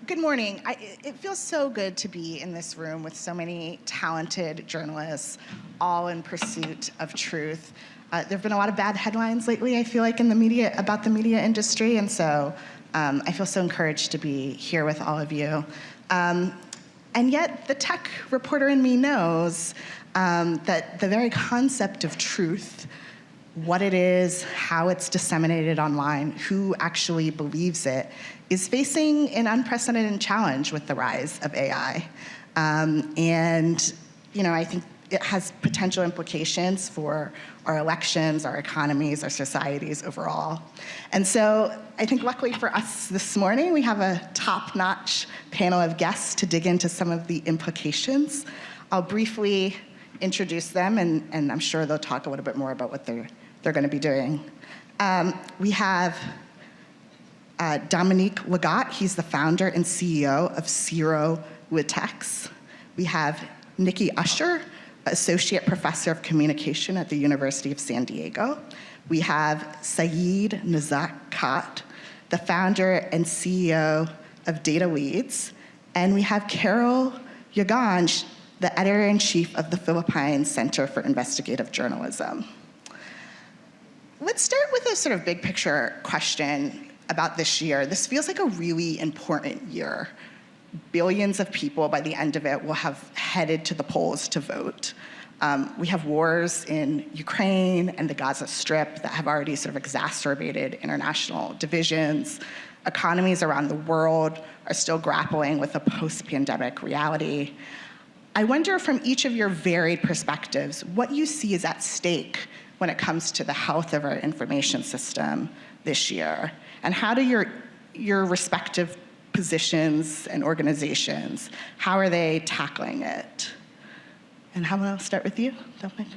Good morning. It feels so good to be in this room with so many talented journalists, all in pursuit of truth. There have been a lot of bad headlines lately, I feel like, in the media about the media industry, and so I feel so encouraged to be here with all of you. And yet, the tech reporter in me knows that the very concept of truth, what it is, how it's disseminated online, who actually believes it, is facing an unprecedented challenge with the rise of AI. And I think it has potential implications for our elections, our economies, our societies overall. And so I think luckily for us this morning, we have a top-notch panel of guests to dig into some of the implications. I'll briefly introduce them, and I'm sure they'll talk a little bit more about what they're going to be doing. We have Dominique Ligot. He's the founder and CEO of CirroLytix. We have Nikki Usher, Associate Professor of Communication at the University of San Diego. We have Syed Nazakat, the founder and CEO of DataLEADS. And we have Karol, the editor-in-chief of the Philippine Center for Investigative Journalism. Let's start with a sort of big picture question about this year. This feels like a really important year. Billions of people by the end of it will have headed to the polls to vote. We have wars in Ukraine and the Gaza Strip that have already sort of exacerbated international divisions. Economies around the world are still grappling with a post-pandemic reality. I wonder, from each of your varied perspectives, what you see is at stake when it comes to the health of our information system this year, and how do your respective positions and organizations, how are they tackling it? And how about I'll start with you, Dominic?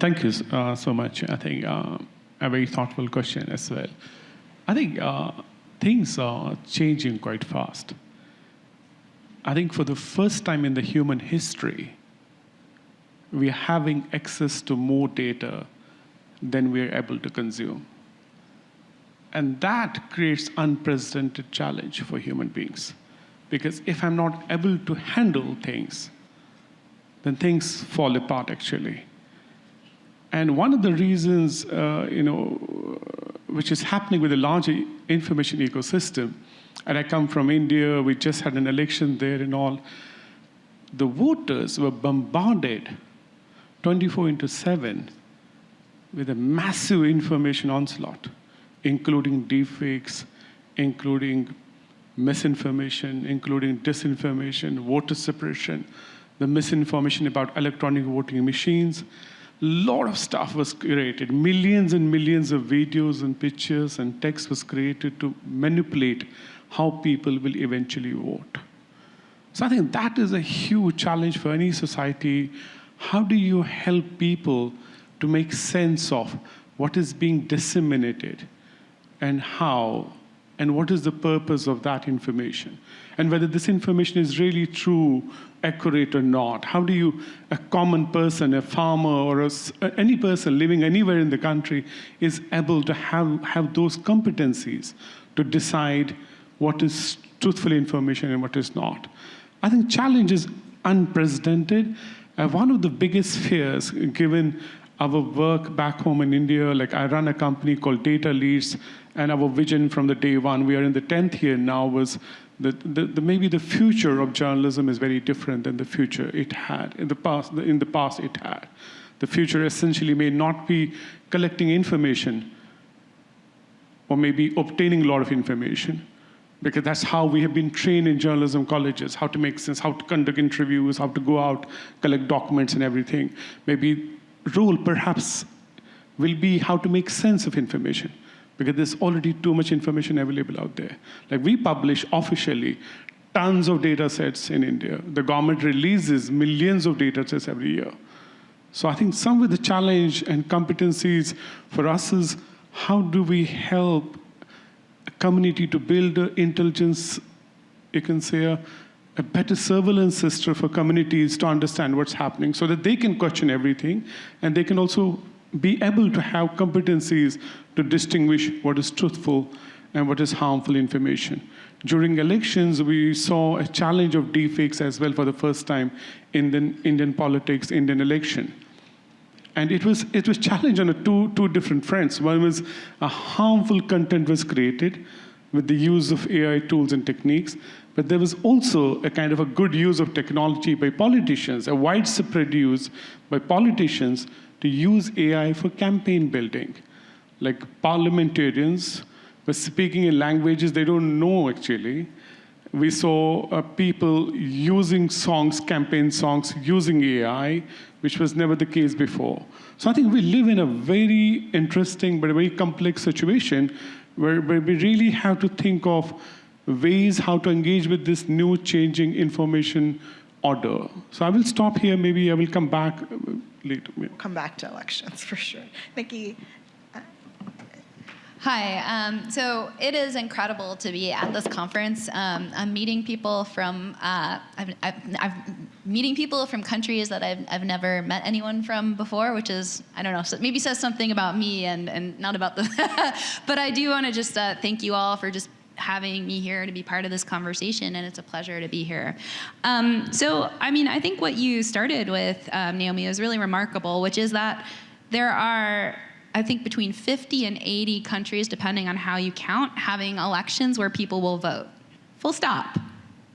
Thank you so much. I think a very thoughtful question as well. I think things are changing quite fast. I think for the first time in the human history, we are having access to more data than we are able to consume. And that creates unprecedented challenge for human beings. Because if I'm not able to handle things, then things fall apart, actually. And one of the reasons, which is happening with the larger information ecosystem, and I come from India, we just had an election there and all, the voters were bombarded 24/7 with a massive information onslaught, including deepfakes, including misinformation, including disinformation, voter suppression, the misinformation about electronic voting machines. A lot of stuff was created. Millions and millions of videos and pictures and text was created to manipulate how people will eventually vote. So I think that is a huge challenge for any society. How do you help people to make sense of what is being disseminated and how, and what is the purpose of that information? And whether this information is really true, accurate or not. How do you, a common person, a farmer, or any person living anywhere in the country is able to have those competencies to decide what is truthful information and what is not? I think challenge is unprecedented. One of the biggest fears, given our work back home in India, like I run a company called DataLEADS, and our vision from the day one, we are in the 10th year now, was that maybe the future of journalism is very different than the future it had. In the past it had. The future essentially may not be collecting information or maybe obtaining a lot of information, because that's how we have been trained in journalism colleges, how to make sense, how to conduct interviews, how to go out, collect documents and everything. Maybe role perhaps will be how to make sense of information, because there's already too much information available out there. Like we publish officially tons of data sets in India. The government releases millions of data sets every year. So I think some of the challenge and competencies for us is how do we help a community to build intelligence, you can say a better surveillance system for communities to understand what's happening so that they can question everything, and they can also be able to have competencies to distinguish what is truthful and what is harmful information. During elections, we saw a challenge of deepfakes as well for the first time in the Indian politics, Indian election. And it was challenged on two different fronts. One was a harmful content was created with the use of AI tools and techniques, but there was also a kind of a good use of technology by politicians, a widespread use by politicians to use AI for campaign building. Like parliamentarians were speaking in languages they don't know actually. We saw people using songs, campaign songs, using AI, which was never the case before. So I think we live in a very interesting but a very complex situation where we really have to think of ways how to engage with this new changing information order. So I will stop here. Maybe I will come back later. We'll come back to elections for sure. Nikki. Hi. So it is incredible to be at this conference. I'm meeting people from I'm meeting people from countries that I've never met anyone from before, which is, I don't know, so maybe says something about me and not about the. But I do want to just thank you all for just having me here to be part of this conversation, and it's a pleasure to be here. So, I mean, I think what you started with, Naomi, was really remarkable, which is that there are, I think, between 50 and 80 countries, depending on how you count, having elections where people will vote. Full stop,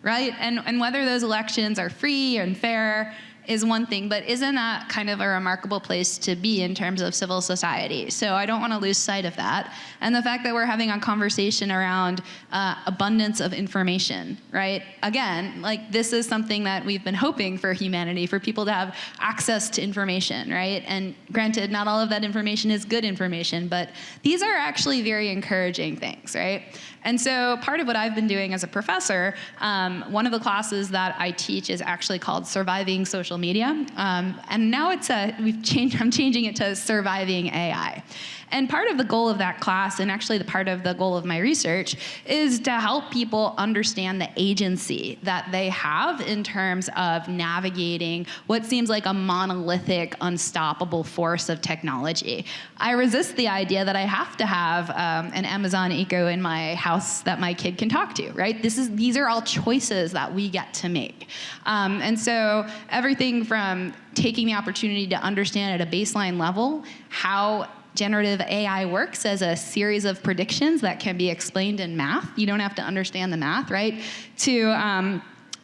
right? And whether those elections are free and fair is one thing, but isn't that kind of a remarkable place to be in terms of civil society? So I don't want to lose sight of that. And the fact that we're having a conversation around abundance of information, right? Again, like this is something that we've been hoping for humanity, for people to have access to information, right? And granted, not all of that information is good information, but these are actually very encouraging things, right? And so part of what I've been doing as a professor, one of the classes that I teach is actually called Surviving Social Media. And now it's I'm changing it to Surviving AI. And part of the goal of that class, and actually the part of the goal of my research, is to help people understand the agency that they have in terms of navigating what seems like a monolithic, unstoppable force of technology. I resist the idea that I have to have an Amazon Echo in my house that my kid can talk to, right? These are all choices that we get to make. And so everything from taking the opportunity to understand at a baseline level how generative AI works as a series of predictions that can be explained in math. You don't have to understand the math, right? To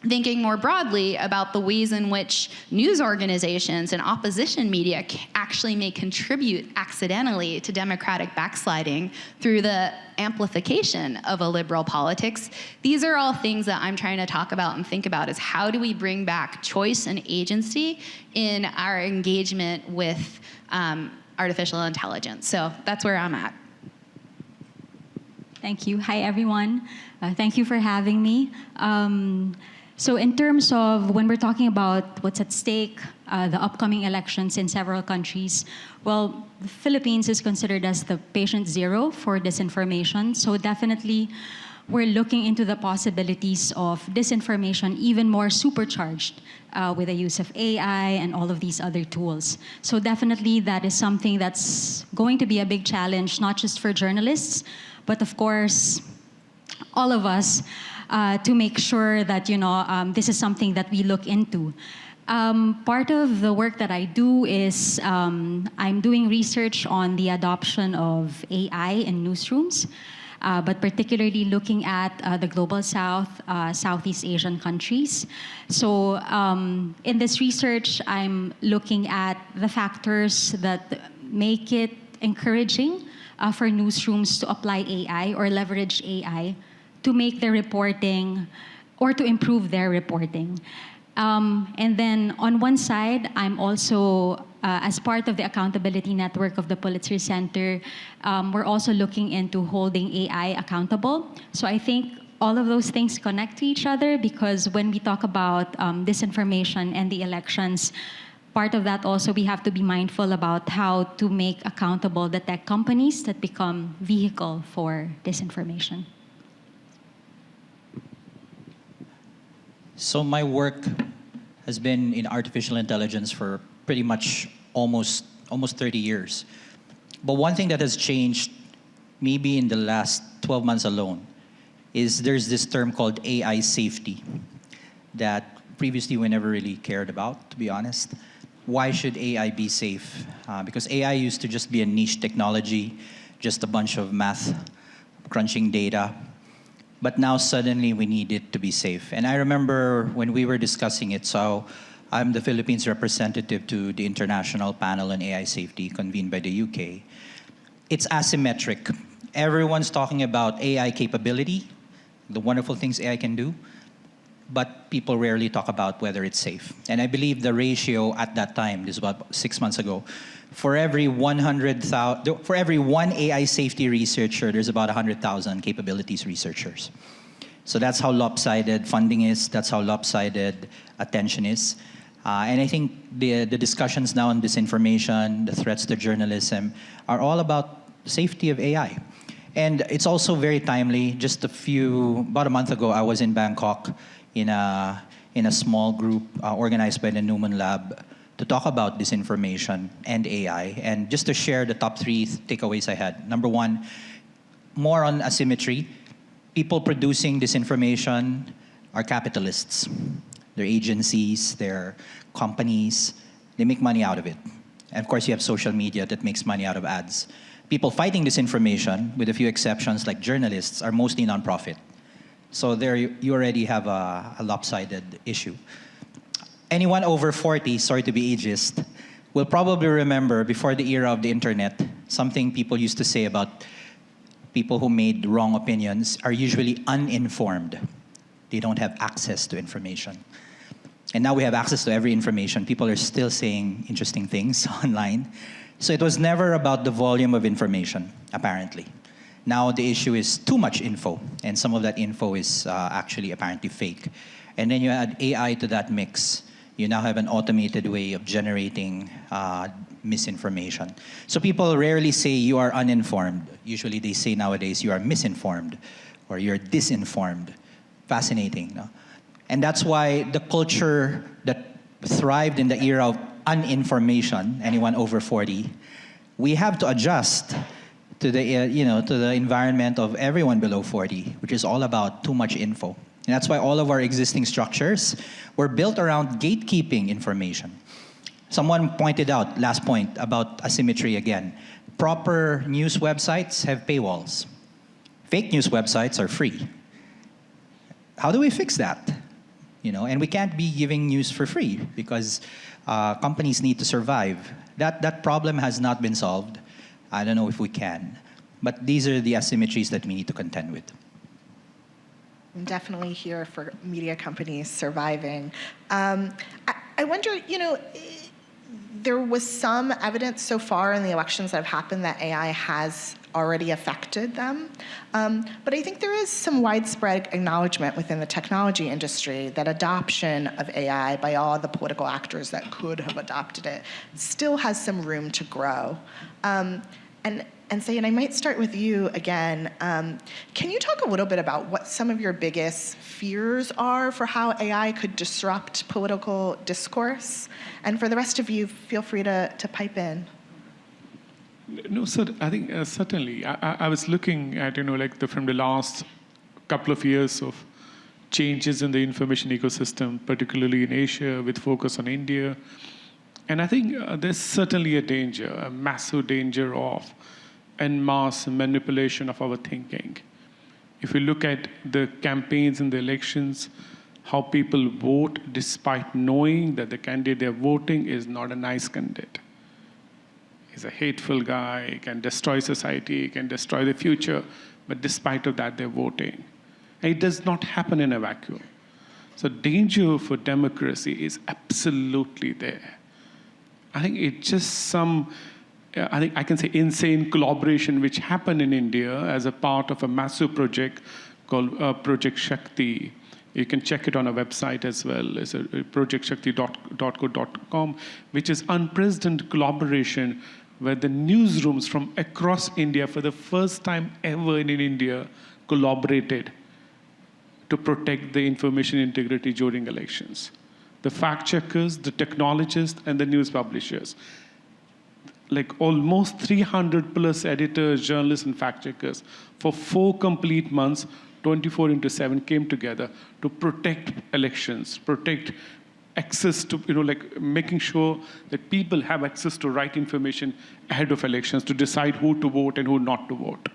thinking more broadly about the ways in which news organizations and opposition media actually may contribute accidentally to democratic backsliding through the amplification of a liberal politics. These are all things that I'm trying to talk about and think about, is how do we bring back choice and agency in our engagement with artificial intelligence. So that's where I'm at. Thank you. Hi, everyone. Thank you for having me. So in terms of when we're talking about what's at stake, the upcoming elections in several countries, well, the Philippines is considered as the patient zero for disinformation. So definitely, we're looking into the possibilities of disinformation even more supercharged with the use of AI and all of these other tools. So definitely that is something that's going to be a big challenge, not just for journalists, but of course, all of us, to make sure that this is something that we look into. Part of the work that I do is I'm doing research on the adoption of AI in newsrooms. But particularly looking at the Global South, Southeast Asian countries. So in this research, I'm looking at the factors that make it encouraging for newsrooms to apply AI or leverage AI to make their reporting or to improve their reporting. And then on one side, I'm also, as part of the accountability network of the Pulitzer Center, we're also looking into holding AI accountable. So I think all of those things connect to each other, because when we talk about disinformation and the elections, part of that also we have to be mindful about how to make accountable the tech companies that become vehicle for disinformation. So my work has been in artificial intelligence for pretty much almost 30 years. But one thing that has changed maybe in the last 12 months alone is there's this term called AI safety that previously we never really cared about, to be honest. Why should AI be safe? Because AI used to just be a niche technology, just a bunch of math crunching data. But now suddenly we need it to be safe. And I remember when we were discussing it, so I'm the Philippines representative to the International Panel on AI Safety convened by the UK. It's asymmetric. Everyone's talking about AI capability, the wonderful things AI can do, but people rarely talk about whether it's safe. And I believe the ratio at that time, this is about 6 months ago, for every 100,000, for every one AI safety researcher, there's about 100,000 capabilities researchers. So that's how lopsided funding is. That's how lopsided attention is. And I think the discussions now on disinformation, the threats to journalism, are all about the safety of AI. And it's also very timely. Just about a month ago, I was in Bangkok in a small group organized by the Newman Lab to talk about disinformation and AI. And just to share the top 3 takeaways I had. Number 1, more on asymmetry. People producing disinformation are capitalists. They're agencies, they're companies. They make money out of it. And of course, you have social media that makes money out of ads. People fighting disinformation, with a few exceptions like journalists, are mostly nonprofit. So there you already have a lopsided issue. Anyone over 40, sorry to be ageist, will probably remember before the era of the internet, something people used to say about people who made wrong opinions are usually uninformed. They don't have access to information. And now we have access to every information. People are still saying interesting things online. So it was never about the volume of information, apparently. Now the issue is too much info, and some of that info is actually apparently fake. And then you add AI to that mix. You now have an automated way of generating misinformation. So people rarely say you are uninformed. Usually they say nowadays you are misinformed or you're disinformed. Fascinating, no? And that's why the culture that thrived in the era of uninformation, anyone over 40, we have to adjust to the to the environment of everyone below 40, which is all about too much info. And that's why all of our existing structures were built around gatekeeping information. Someone pointed out, last point, about asymmetry again. Proper news websites have paywalls. Fake news websites are free. How do we fix that? And we can't be giving news for free because companies need to survive. That problem has not been solved. I don't know if we can. But these are the asymmetries that we need to contend with. I'm definitely here for media companies surviving. I wonder, there was some evidence so far in the elections that have happened that AI has already affected them. But I think there is some widespread acknowledgement within the technology industry that adoption of AI by all the political actors that could have adopted it still has some room to grow. And Syed, I might start with you again. Can you talk a little bit about what some of your biggest fears are for how AI could disrupt political discourse? And for the rest of you, feel free to pipe in. No, sir, I think certainly. I was looking at, from the last couple of years of changes in the information ecosystem, particularly in Asia, with focus on India. And I think there's certainly a massive danger of en masse manipulation of our thinking. If we look at the campaigns and the elections, how people vote despite knowing that the candidate they're voting is not a nice candidate. He's a hateful guy, he can destroy society, he can destroy the future, but despite of that, they're voting. And it does not happen in a vacuum. So danger for democracy is absolutely there. I think it's just I think I can say insane collaboration which happened in India as a part of a massive project called Project Shakti. You can check it on our website as well. It's projectshakti.co.com, which is unprecedented collaboration where the newsrooms from across India, for the first time ever in India, collaborated to protect the information integrity during elections. The fact checkers, the technologists, and the news publishers. like almost 300 plus editors, journalists, and fact checkers for 4 complete months, 24/7 came together to protect elections, protect access to, like making sure that people have access to right information ahead of elections to decide who to vote and who not to vote.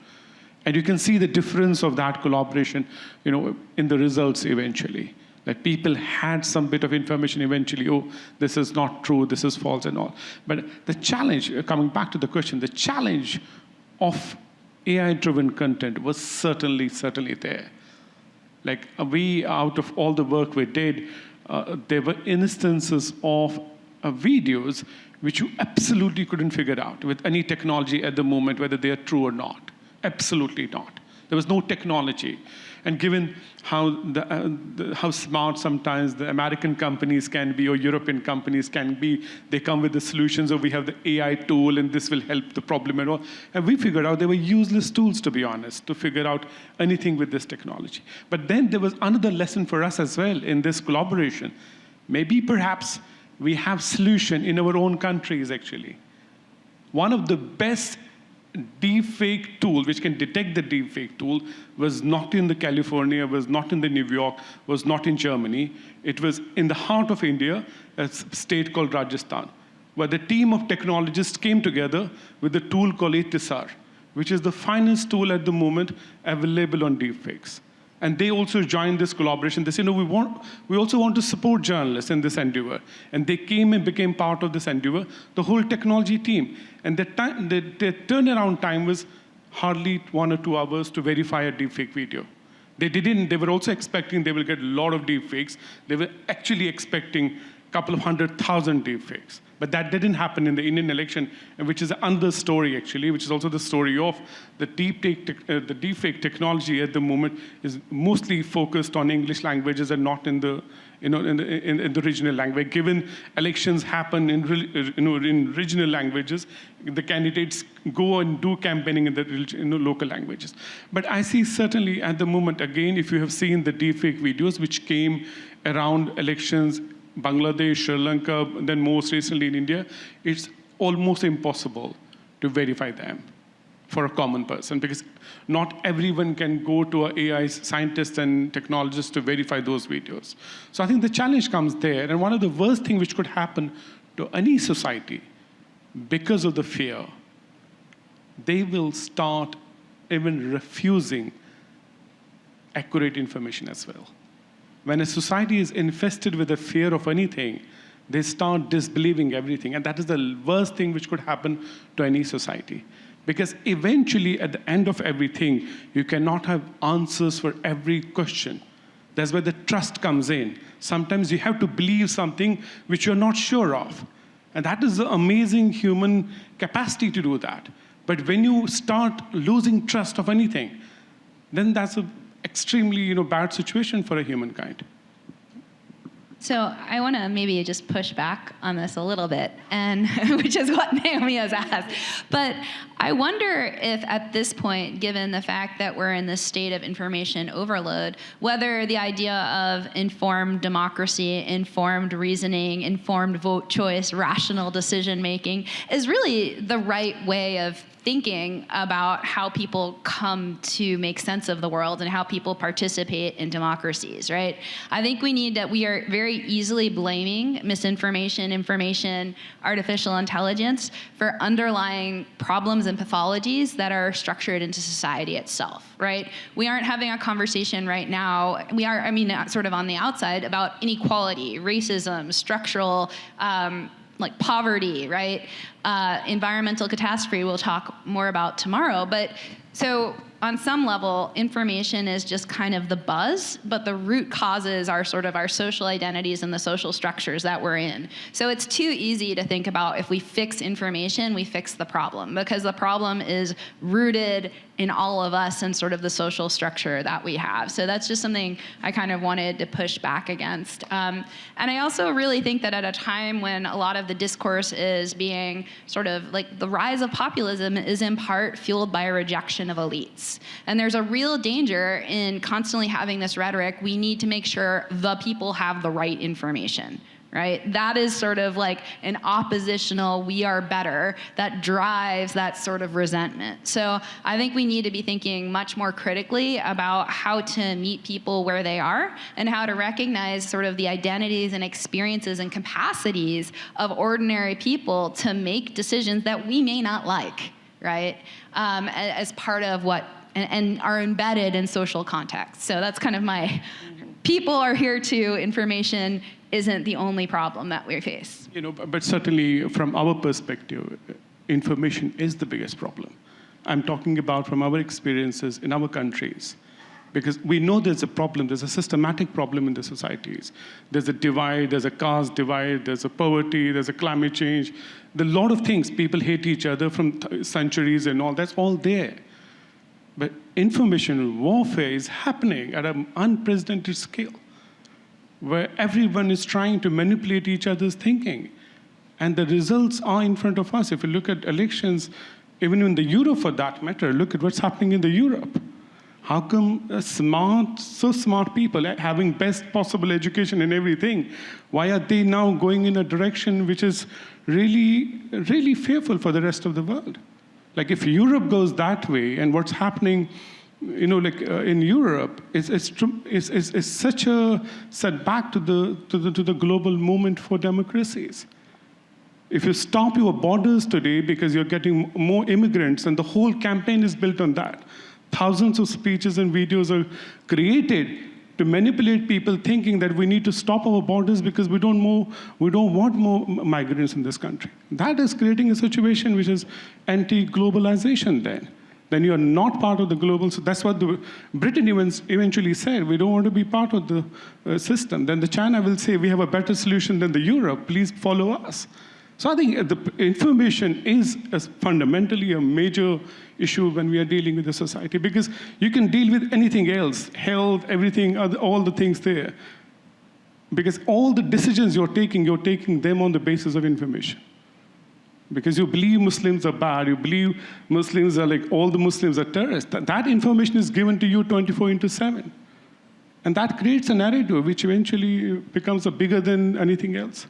And you can see the difference of that collaboration, in the results eventually. Like people had some bit of information eventually, oh, this is not true, this is false and all. But the challenge, coming back to the question, the challenge of AI-driven content was certainly there. Like we, out of all the work we did, there were instances of videos which you absolutely couldn't figure out with any technology at the moment, whether they are true or not. Absolutely not. There was no technology. And given how how smart sometimes the American companies can be or European companies can be, they come with the solutions of we have the AI tool and this will help the problem and all. And we figured out they were useless tools, to be honest, to figure out anything with this technology. But then there was another lesson for us as well in this collaboration. Maybe perhaps we have solution in our own countries actually. One of the best deepfake tool, which can detect the deepfake tool, was not in the California, was not in the New York, was not in Germany. It was in the heart of India, a state called Rajasthan, where the team of technologists came together with a tool called ITSR, which is the finest tool at the moment available on deepfakes. And they also joined this collaboration. They said, no, we also want to support journalists in this endeavor. And they came and became part of this endeavor, the whole technology team. And their turnaround time was hardly 1 or 2 hours to verify a deepfake video. They were also expecting they will get a lot of deepfakes. They were actually expecting a couple of 100,000 deepfakes. But that didn't happen in the Indian election, which is another story, actually, which is also the story of the deepfake technology at the moment is mostly focused on English languages and not in the, in the regional language. Given elections happen in regional languages, the candidates go and do campaigning in the local languages. But I see certainly at the moment, again, if you have seen the deepfake videos which came around elections, Bangladesh, Sri Lanka, then most recently in India, it's almost impossible to verify them for a common person because not everyone can go to an AI scientist and technologist to verify those videos. So I think the challenge comes there. And one of the worst things which could happen to any society because of the fear, they will start even refusing accurate information as well. When a society is infested with a fear of anything, they start disbelieving everything. And that is the worst thing which could happen to any society. Because eventually, at the end of everything, you cannot have answers for every question. That's where the trust comes in. Sometimes you have to believe something which you're not sure of. And that is the amazing human capacity to do that. But when you start losing trust of anything, then that's an extremely bad situation for a humankind. So I want to maybe just push back on this a little bit, and which is what Naomi has asked. But I wonder if at this point, given the fact that we're in this state of information overload, whether the idea of informed democracy, informed reasoning, informed vote choice, rational decision making is really the right way of thinking about how people come to make sense of the world and how people participate in democracies, right? I think we are very easily blaming misinformation, information, artificial intelligence for underlying problems and pathologies that are structured into society itself, right? We aren't having a conversation right now. We are, sort of on the outside about inequality, racism, structural, like poverty, right? Environmental catastrophe we'll talk more about tomorrow. But so on some level, information is just kind of the buzz, but the root causes are sort of our social identities and the social structures that we're in. So it's too easy to think about if we fix information, we fix the problem, because the problem is rooted in all of us and sort of the social structure that we have. So that's just something I kind of wanted to push back against. And I also really think that at a time when a lot of the discourse is being sort of like the rise of populism is in part fueled by a rejection of elites. And there's a real danger in constantly having this rhetoric, we need to make sure the people have the right information. right? That is sort of like an oppositional, we are better, that drives that sort of resentment. So I think we need to be thinking much more critically about how to meet people where they are and how to recognize sort of the identities and experiences and capacities of ordinary people to make decisions that we may not like, right? As part of what, and are embedded in social context. So that's kind of my, people are here too, information isn't the only problem that we face. But certainly from our perspective, information is the biggest problem. I'm talking about from our experiences in our countries, because we know there's a problem, there's a systematic problem in the societies. There's a divide, there's a caste divide, there's a poverty, there's a climate change. There are a lot of things. People hate each other from centuries and all, that's all there. But information warfare is happening at an unprecedented scale, where everyone is trying to manipulate each other's thinking. And the results are in front of us. If you look at elections, even in the Europe for that matter, look at what's happening in the Europe. How come so smart people, having best possible education and everything, why are they now going in a direction which is really, really fearful for the rest of the world? Like if Europe goes that way, and what's happening in Europe is such a setback to the global movement for democracies. If you stop your borders today because you're getting more immigrants, and the whole campaign is built on that, thousands of speeches and videos are created to manipulate people thinking that we need to stop our borders because we don't want more migrants in this country. That is creating a situation which is anti-globalization then you're not part of the global, so that's what Britain eventually said, we don't want to be part of the system. Then the China will say, we have a better solution than the Europe, please follow us. So I think the information is fundamentally a major issue when we are dealing with the society, because you can deal with anything else, health, everything, all the things there. Because all the decisions you're taking them on the basis of information. Because you believe Muslims are bad, you believe Muslims are like, all the Muslims are terrorists. That information is given to you 24/7. And that creates a narrative which eventually becomes bigger than anything else.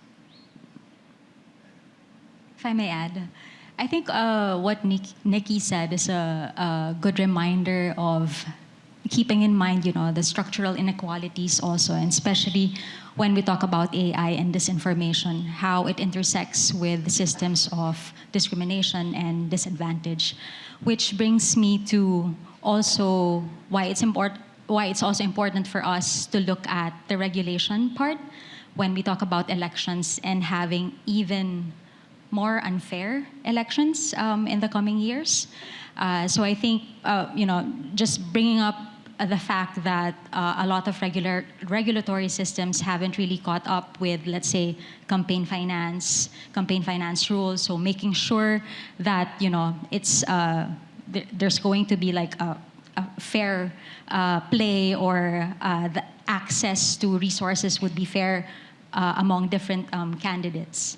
If I may add, I think what Nikki said is a good reminder of keeping in mind, the structural inequalities also, and especially when we talk about AI and disinformation, how it intersects with systems of discrimination and disadvantage, which brings me to also why it's also important for us to look at the regulation part when we talk about elections and having even more unfair elections in the coming years. So I think, just bringing up the fact that a lot of regulatory systems haven't really caught up with, let's say, campaign finance rules. So making sure that it's there's going to be like a fair play, or the access to resources would be fair among different candidates.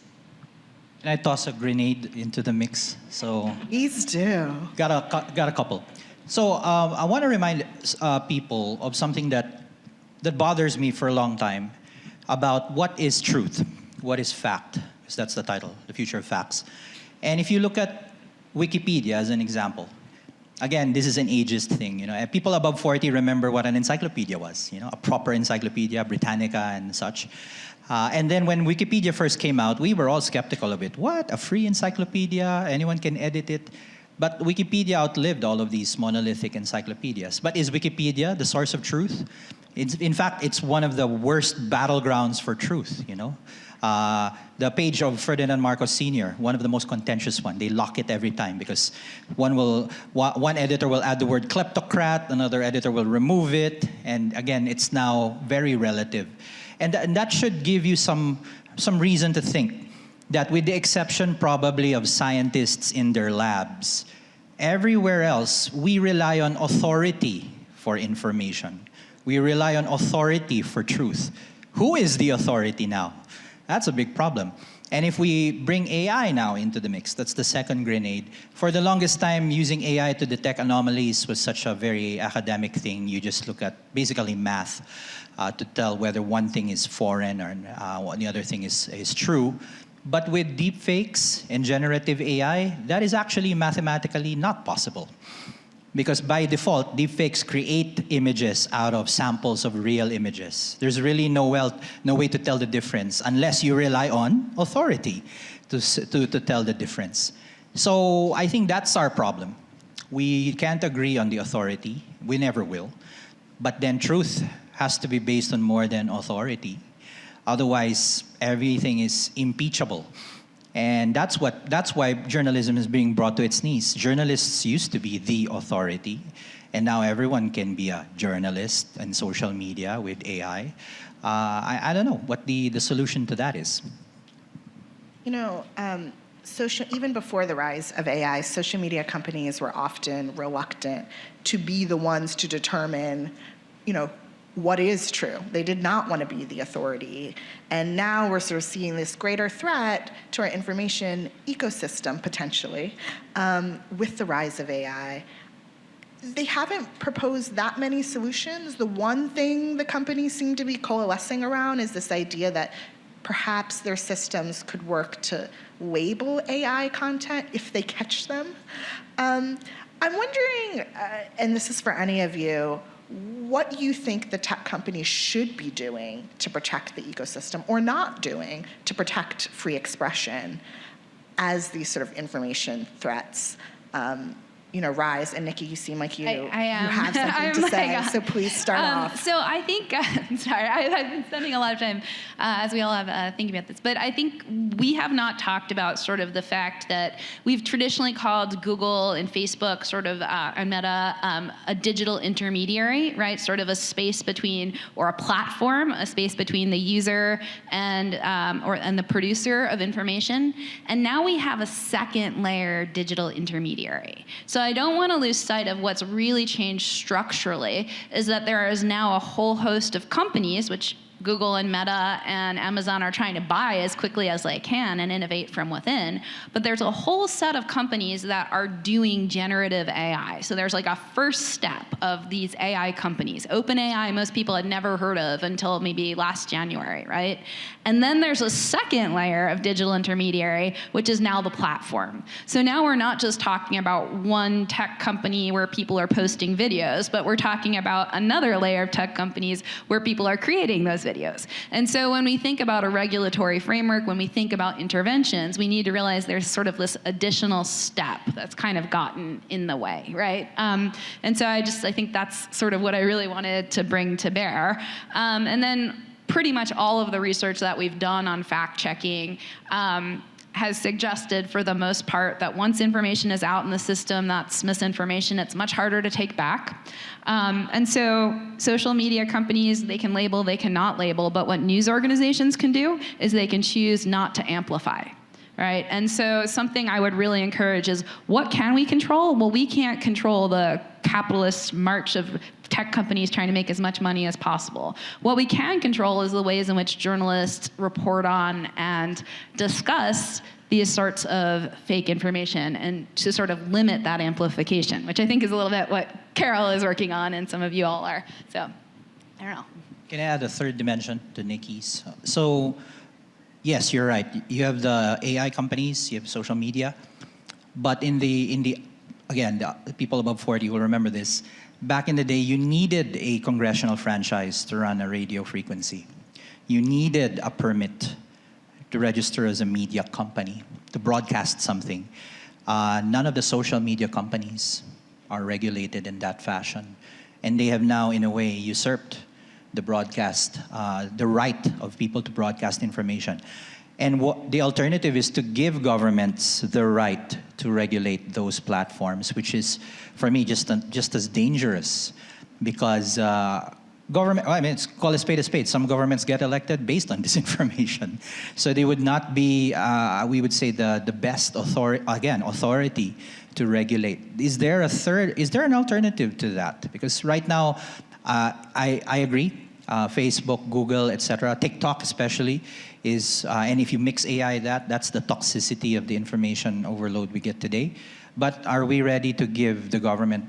Can I toss a grenade into the mix? So Please do. got a couple. So I want to remind people of something that bothers me for a long time about what is truth, what is fact, because that's the title, The Future of Facts. And if you look at Wikipedia as an example, again, this is an ageist thing. People above 40 remember what an encyclopedia was, a proper encyclopedia, Britannica and such. And then when Wikipedia first came out, we were all skeptical of it. What, a free encyclopedia? Anyone can edit it? But Wikipedia outlived all of these monolithic encyclopedias. But is Wikipedia the source of truth? In fact, it's one of the worst battlegrounds for truth, The page of Ferdinand Marcos Sr., one of the most contentious one. They lock it every time because one editor will add the word kleptocrat, another editor will remove it, and again, it's now very relative. And that should give you some reason to think that, with the exception probably of scientists in their labs, everywhere else we rely on authority for information. We rely on authority for truth. Who is the authority now? That's a big problem. And if we bring AI now into the mix, that's the second grenade. For the longest time, using AI to detect anomalies was such a very academic thing. You just look at basically math to tell whether one thing is foreign or the other thing is true. But with deepfakes and generative AI, that is actually mathematically not possible. Because by default, deepfakes create images out of samples of real images. There's really no way to tell the difference unless you rely on authority to tell the difference. So I think that's our problem. We can't agree on the authority. We never will. But then truth has to be based on more than authority. Otherwise, everything is impeachable. And that's why journalism is being brought to its knees. Journalists used to be the authority, and now everyone can be a journalist in social media with AI. I don't know what the solution to that is. You know, even before the rise of AI, social media companies were often reluctant to be the ones to determine, what is true. They did not want to be the authority. And now we're sort of seeing this greater threat to our information ecosystem, potentially, with the rise of AI. They haven't proposed that many solutions. The one thing the companies seem to be coalescing around is this idea that perhaps their systems could work to label AI content if they catch them. I'm wondering, and this is for any of you, what you think the tech companies should be doing to protect the ecosystem or not doing to protect free expression as these sort of information threats rise. And Nikki, you seem like you have something to say, so please start off. So I think, sorry, I've been spending a lot of time, as we all have, thinking about this, but I think we have not talked about sort of the fact that we've traditionally called Google and Facebook sort of, and Meta, a digital intermediary, right? Sort of a space between, or a platform, a space between the user and the producer of information. And now we have a second layer digital intermediary. So I don't want to lose sight of what's really changed structurally is that there is now a whole host of companies, which Google and Meta and Amazon are trying to buy as quickly as they can and innovate from within. But there's a whole set of companies that are doing generative AI. So there's like a first step of these AI companies. OpenAI, most people had never heard of until maybe last January, right? And then there's a second layer of digital intermediary, which is now the platform. So now we're not just talking about one tech company where people are posting videos, but we're talking about another layer of tech companies where people are creating those videos. And so when we think about a regulatory framework, when we think about interventions, we need to realize there's sort of this additional step that's kind of gotten in the way, right? And so I think that's sort of what I really wanted to bring to bear. And then pretty much all of the research that we've done on fact-checking has suggested, for the most part, that once information is out in the system that's misinformation, it's much harder to take back. And so social media companies, they can label, they cannot label, but what news organizations can do is they can choose not to amplify. Right? And so something I would really encourage is, what can we control? Well, we can't control the capitalist march of tech companies trying to make as much money as possible. What we can control is the ways in which journalists report on and discuss these sorts of fake information, and to sort of limit that amplification, which I think is a little bit what Karol is working on and some of you all are. So, I don't know. Can I add a third dimension to Nikki's? So, yes, you're right. You have the AI companies, you have social media, but again, the people above 40 will remember this. Back in the day, you needed a congressional franchise to run a radio frequency. You needed a permit to register as a media company, to broadcast something. None of the social media companies are regulated in that fashion. And they have now, in a way, usurped the broadcast, the right of people to broadcast information. And the alternative is to give governments the right to regulate those platforms, which is, for me, just as dangerous, because call a spade a spade. Some governments get elected based on disinformation. So they would not be, we would say, the best authority to regulate. Is there an alternative to that? Because right now, I agree. Facebook, Google, etc. TikTok especially is, and if you mix AI, that's the toxicity of the information overload we get today. But are we ready to give the government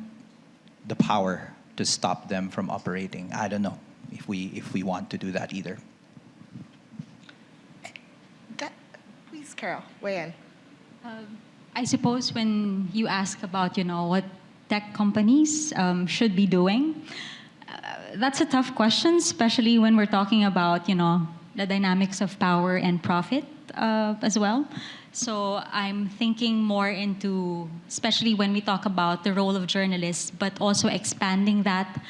the power to stop them from operating? I don't know if we want to do that either. Please, Karol, weigh in. I suppose when you ask about, what tech companies should be doing, that's a tough question, especially when we're talking about, the dynamics of power and profit as well. So I'm thinking more into, especially when we talk about the role of journalists, but also expanding that.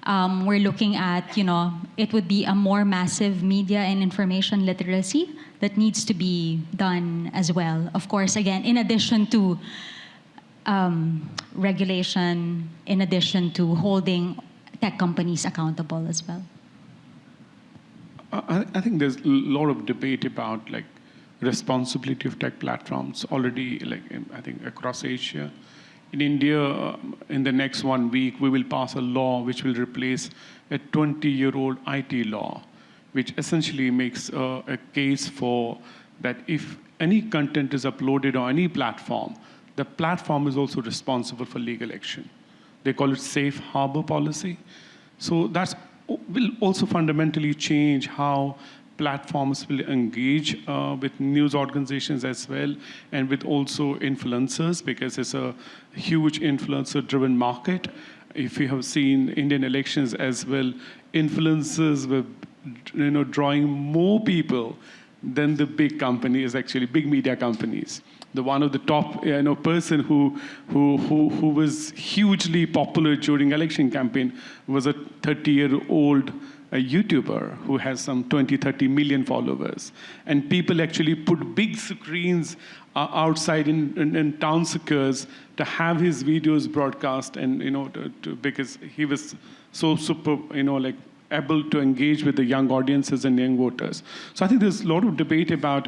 We're looking at, it would be a more massive media and information literacy that needs to be done as well. Of course, again, in addition to regulation, in addition to holding tech companies accountable as well. I think there's a lot of debate about responsibility of tech platforms already, I think across Asia. In India, in the next 1 week, we will pass a law which will replace a 20-year-old IT law, which essentially makes a case for that if any content is uploaded on any platform, the platform is also responsible for legal action. They call it safe harbor policy. So that will also fundamentally change how platforms will engage with news organizations as well, and with also influencers, because it's a huge influencer-driven market. If you have seen Indian elections as well, influencers were drawing more people than the big companies, actually big media companies. The one of the top person who was hugely popular during election campaign was a 30-year-old YouTuber who has some 20-30 million followers. And people actually put big screens outside in town squares to have his videos broadcast, and because he was so super able to engage with the young audiences and young voters. So I think there's a lot of debate about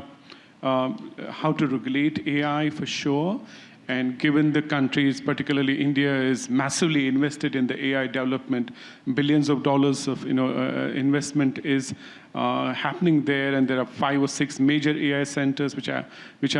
how to regulate AI for sure. And given the countries, particularly India, is massively invested in the AI development, billions of dollars of investment is happening there, and there are 5 or 6 major AI centers which are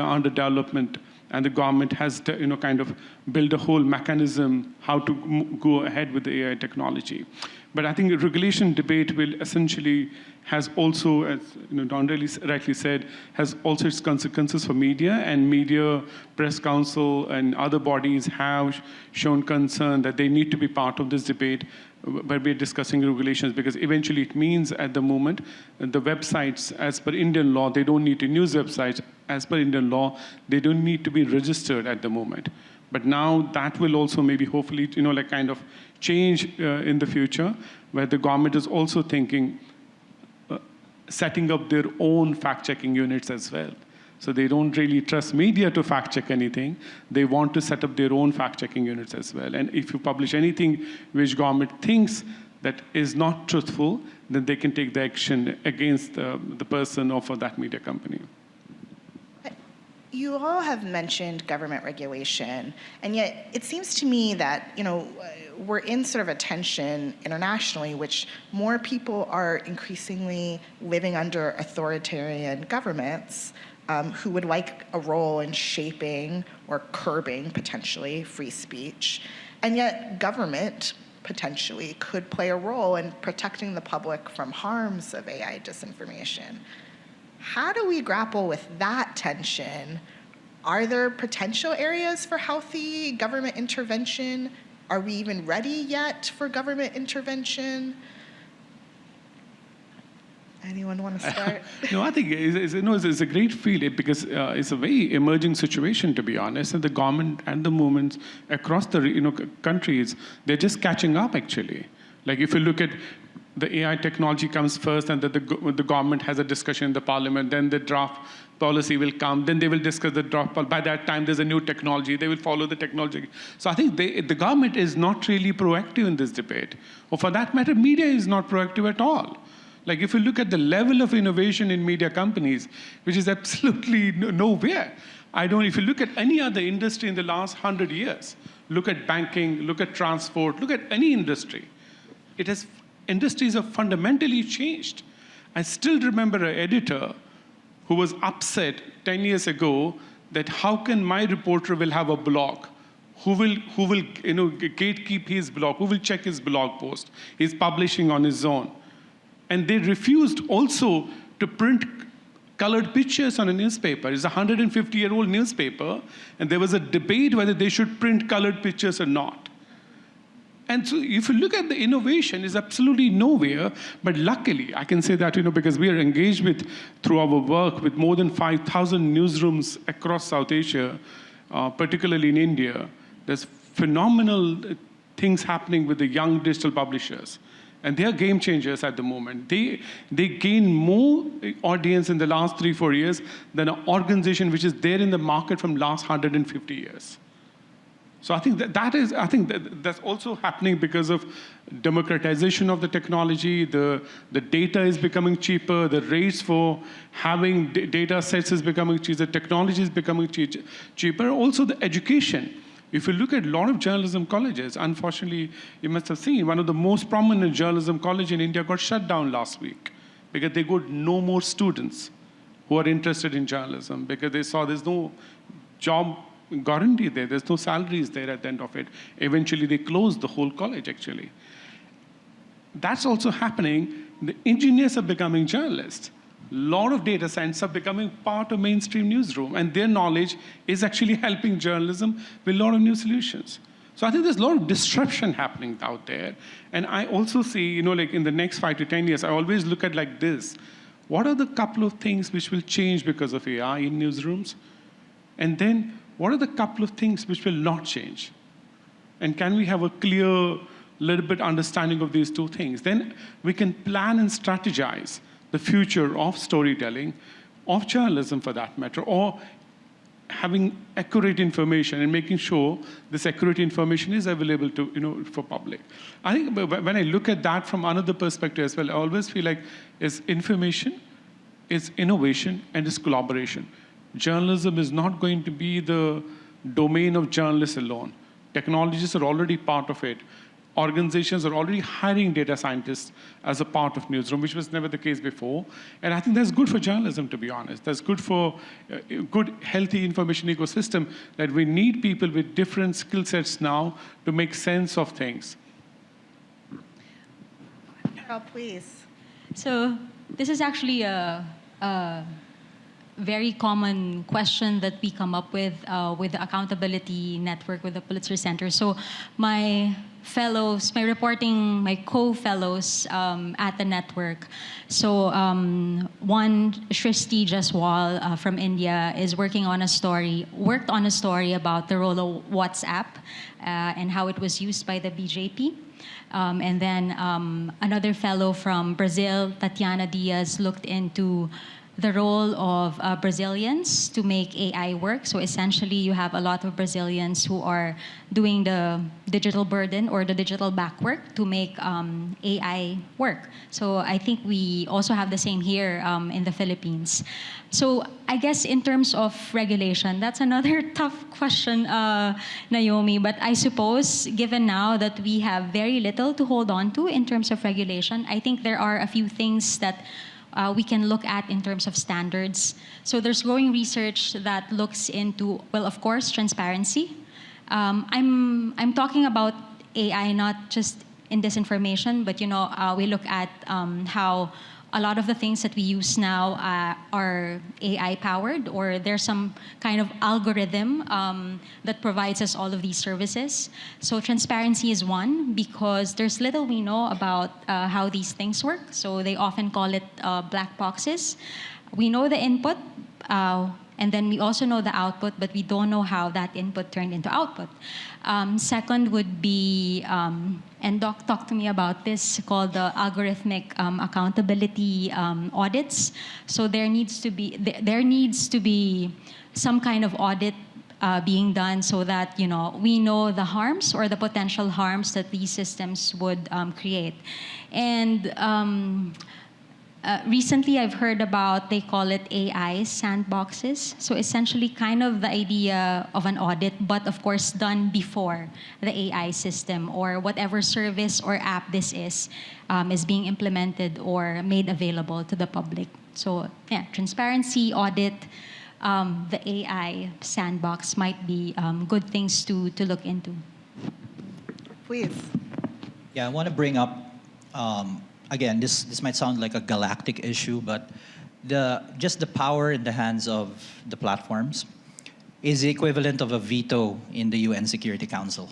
under development, and the government has to kind of build a whole mechanism how to go ahead with the AI technology. But I think the regulation debate will essentially has also, as Don rightly said, has also its consequences for media, and media, press council, and other bodies have shown concern that they need to be part of this debate when we're discussing regulations, because eventually it means at the moment the websites, as per Indian law, they don't need to news websites. As per Indian law, they don't need to be registered at the moment. But now that will also maybe hopefully kind of change in the future, where the government is also thinking setting up their own fact-checking units as well. So they don't really trust media to fact-check anything. They want to set up their own fact-checking units as well. And if you publish anything which government thinks that is not truthful, then they can take the action against the person or for that media company. You all have mentioned government regulation, and yet it seems to me that we're in sort of a tension internationally, which more people are increasingly living under authoritarian governments who would like a role in shaping or curbing, potentially, free speech. And yet government potentially could play a role in protecting the public from harms of AI disinformation. How do we grapple with that tension? Are there potential areas for healthy government intervention? Are we even ready yet for government intervention? Anyone want to start? No, I think it's a great field because it's a very emerging situation, to be honest. And the government and the movements across the countries, they're just catching up, actually. Like if you look at the AI technology comes first, and the government has a discussion in the parliament, then the draft policy will come, then they will discuss the draft policy. By that time, there's a new technology. They will follow the technology. So I think the government is not really proactive in this debate. Or for that matter, media is not proactive at all. Like if you look at the level of innovation in media companies, which is absolutely nowhere. If you look at any other industry in the last 100 years, look at banking, look at transport, look at any industry, it has industries have fundamentally changed. I still remember an editor who was upset 10 years ago that how can my reporter will have a blog? Who will gatekeep his blog? Who will check his blog post? He's publishing on his own. And they refused also to print colored pictures on a newspaper. It's a 150-year-old newspaper, and there was a debate whether they should print colored pictures or not. And so if you look at the innovation, it's absolutely nowhere. But luckily, I can say that, because we are engaged through our work with more than 5,000 newsrooms across South Asia, particularly in India. There's phenomenal things happening with the young digital publishers. And they are game changers at the moment. They gain more audience in the last 3-4 years than an organization which is there in the market from last 150 years. So I think that's also happening because of democratization of the technology. The data is becoming cheaper. The rates for having data sets is becoming cheaper. The technology is becoming cheaper. Also the education. If you look at a lot of journalism colleges, unfortunately, you must have seen one of the most prominent journalism colleges in India got shut down last week because they got no more students who are interested in journalism because they saw there's no job guarantee there. There's no salaries there at the end of it. Eventually, they closed the whole college, actually. That's also happening. The engineers are becoming journalists. A lot of data scientists are becoming part of mainstream newsroom, and their knowledge is actually helping journalism with a lot of new solutions. So I think there's a lot of disruption happening out there. And I also see, like in the next 5 to 10 years, I always look at like this. What are the couple of things which will change because of AI in newsrooms? And then what are the couple of things which will not change? And can we have a clear, little bit understanding of these two things? Then we can plan and strategize the future of storytelling, of journalism for that matter, or having accurate information and making sure this accurate information is available to, for public. I think when I look at that from another perspective as well, I always feel like it's information, it's innovation, and it's collaboration. Journalism is not going to be the domain of journalists alone. Technologists are already part of it. Organizations are already hiring data scientists as a part of newsroom, which was never the case before. And I think that's good for journalism, to be honest. That's good for a good, healthy information ecosystem, that we need people with different skill sets now to make sense of things. Karol, please. So this is actually a very common question that we come up with the Accountability Network, with the Pulitzer Center. So my co-fellows at the network. So one, Shrishti Jaswal from India is worked on a story about the role of WhatsApp and how it was used by the BJP. And then another fellow from Brazil, Tatiana Diaz, looked into the role of Brazilians to make AI work. So essentially, you have a lot of Brazilians who are doing the digital burden or the digital back work to make AI work. So I think we also have the same here in the Philippines. So I guess in terms of regulation, that's another tough question, Naomi. But I suppose, given now that we have very little to hold on to in terms of regulation, I think there are a few things that we can look at in terms of standards. So there's growing research that looks into, well, of course, transparency. I'm talking about AI not just in disinformation, but we look at how a lot of the things that we use now are AI powered, or there's some kind of algorithm that provides us all of these services. So transparency is one, because there's little we know about how these things work. So they often call it black boxes. We know the input, and then we also know the output, but we don't know how that input turned into output. Second would be, and Doc talked to me about this, called the algorithmic accountability audits. So there needs to be some kind of audit being done so that we know the harms or the potential harms that these systems would create. And Recently, I've heard about, they call it AI sandboxes. So essentially kind of the idea of an audit, but of course done before the AI system or whatever service or app this is being implemented or made available to the public. So yeah, transparency, audit, the AI sandbox might be good things to look into. Please. Yeah, I want to bring up, again, this might sound like a galactic issue, but just the power in the hands of the platforms is the equivalent of a veto in the UN Security Council.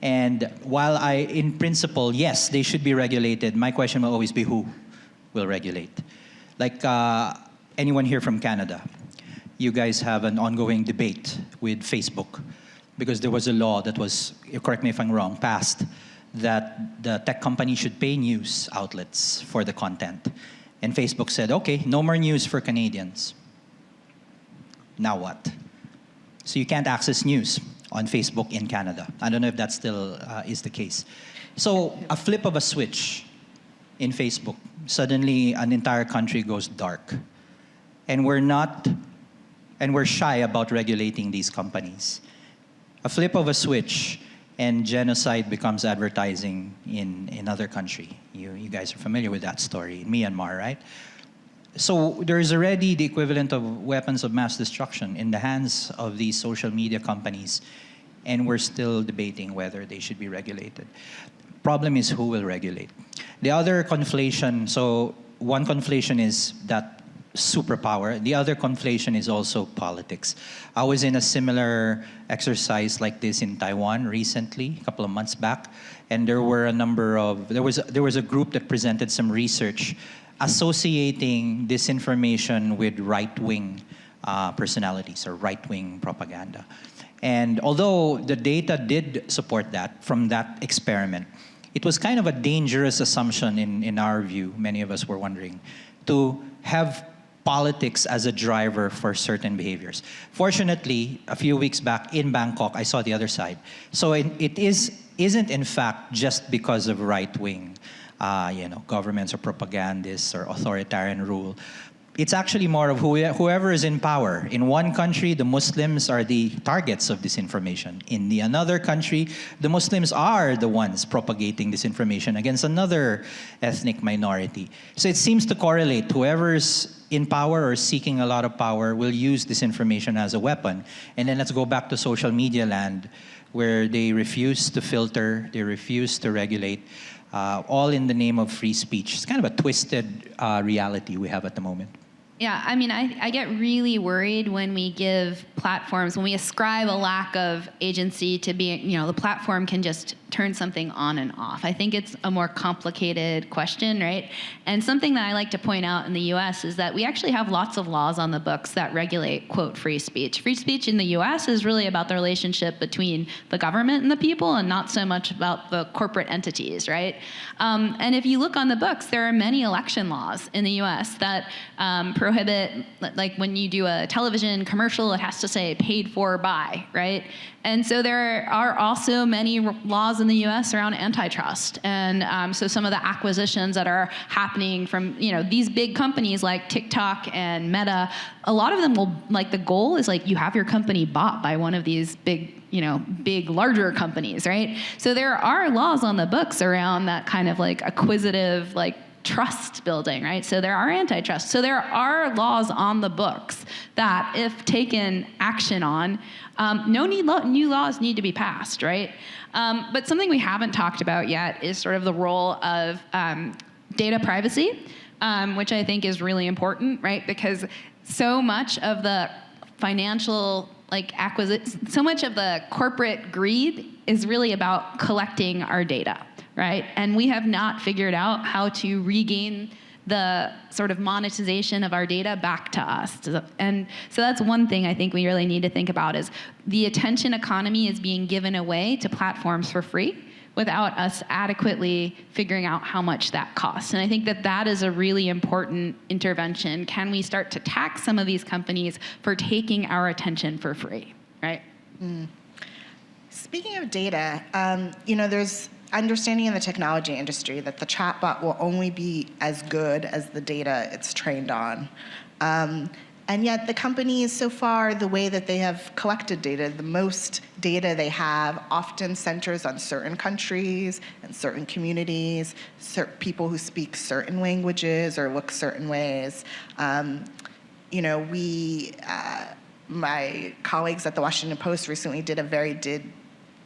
And while in principle, yes, they should be regulated, my question will always be who will regulate? Like anyone here from Canada, you guys have an ongoing debate with Facebook because there was a law that was, correct me if I'm wrong, passed that the tech company should pay news outlets for the content. And Facebook said, okay, no more news for Canadians. Now what? So you can't access news on Facebook in Canada. I don't know if that still is the case. So a flip of a switch in Facebook, suddenly an entire country goes dark. And we're shy about regulating these companies. A flip of a switch and genocide becomes advertising in another country. You guys are familiar with that story in Myanmar, right? So there's already the equivalent of weapons of mass destruction in the hands of these social media companies, and we're still debating whether they should be regulated. Problem is who will regulate. The other conflation, so one conflation is that superpower. The other conflation is also politics. I was in a similar exercise like this in Taiwan recently, a couple of months back, and there were a number of, there was a group that presented some research associating disinformation with right-wing personalities or right-wing propaganda. And although the data did support that from that experiment, it was kind of a dangerous assumption in our view, many of us were wondering, to have politics as a driver for certain behaviors. Fortunately, a few weeks back in Bangkok, I saw the other side. So it isn't in fact just because of right-wing governments or propagandists or authoritarian rule. It's actually more of whoever is in power. In one country, the Muslims are the targets of disinformation. In another country, the Muslims are the ones propagating disinformation against another ethnic minority. So it seems to correlate. Whoever's in power or seeking a lot of power will use disinformation as a weapon. And then let's go back to social media land, where they refuse to filter, they refuse to regulate, all in the name of free speech. It's kind of a twisted reality we have at the moment. Yeah, I mean, I get really worried when we give platforms, when we ascribe a lack of agency to being, the platform can just turn something on and off. I think it's a more complicated question, right? And something that I like to point out in the US is that we actually have lots of laws on the books that regulate, quote, free speech. Free speech in the US is really about the relationship between the government and the people and not so much about the corporate entities, right? And if you look on the books, there are many election laws in the US that prohibit, like when you do a television commercial, it has to say paid for by, right? And so there are also many laws in the US around antitrust. And so some of the acquisitions that are happening from, these big companies like TikTok and Meta, a lot of them will, the goal is you have your company bought by one of these big, larger companies, right? So there are laws on the books around that kind of acquisitive, trust building, right? So there are antitrust. So there are laws on the books that, if taken action on, new laws need to be passed, right? But something we haven't talked about yet is sort of the role of data privacy, which I think is really important, right? Because so much of the financial so much of the corporate greed is really about collecting our data, right? And we have not figured out how to regain the sort of monetization of our data back to us. And so that's one thing I think we really need to think about is the attention economy is being given away to platforms for free without us adequately figuring out how much that costs. And I think that is a really important intervention. Can we start to tax some of these companies for taking our attention for free, right? Speaking of data, there's understanding in the technology industry that the chatbot will only be as good as the data it's trained on. And yet the companies so far, the way that they have collected data, the most data they have often centers on certain countries and certain communities, people who speak certain languages or look certain ways. You know, my colleagues at the Washington Post recently did a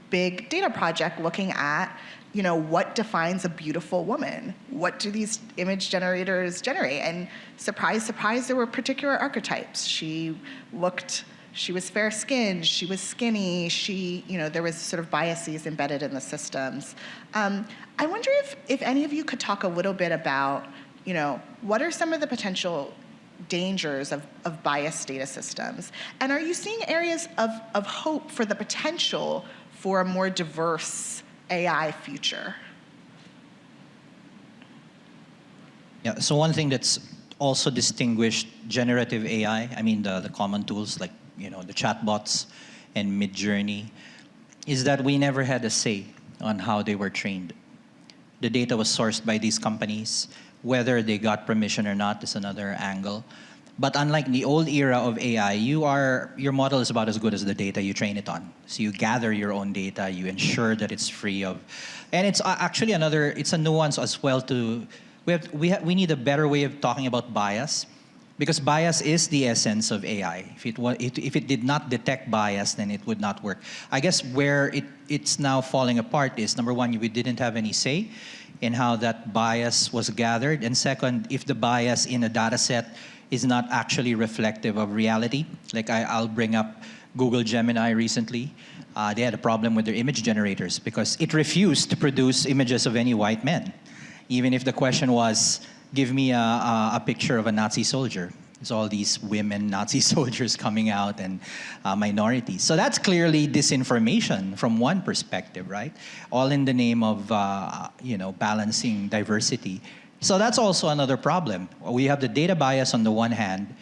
big data project looking at, you know, what defines a beautiful woman? What do these image generators generate? And surprise, surprise, there were particular archetypes. She was fair-skinned, she was skinny, you know, there was sort of biases embedded in the systems. I wonder if any of you could talk a little bit about, you know, what are some of the potential dangers of biased data systems? And are you seeing areas of hope for the potential for a more diverse AI future? Yeah, so one thing that's also distinguished generative AI, I mean the common tools like, you know, the chatbots and Midjourney, is that we never had a say on how they were trained. The data was sourced by these companies. Whether they got permission or not is another angle. But unlike the old era of AI, your model is about as good as the data you train it on. So you gather your own data, you ensure that it's free of, and it's actually it's a nuance as well to, we need a better way of talking about bias, because bias is the essence of AI. If it did not detect bias, then it would not work. I guess where it's now falling apart is, number one, we didn't have any say in how that bias was gathered, and second, if the bias in a data set is not actually reflective of reality. Like I'll bring up Google Gemini recently. They had a problem with their image generators because it refused to produce images of any white men. Even if the question was, give me a picture of a Nazi soldier. There's all these women Nazi soldiers coming out and minorities. So that's clearly disinformation from one perspective, right? All in the name of you know, balancing diversity. So that's also another problem. We have the data bias on the one hand,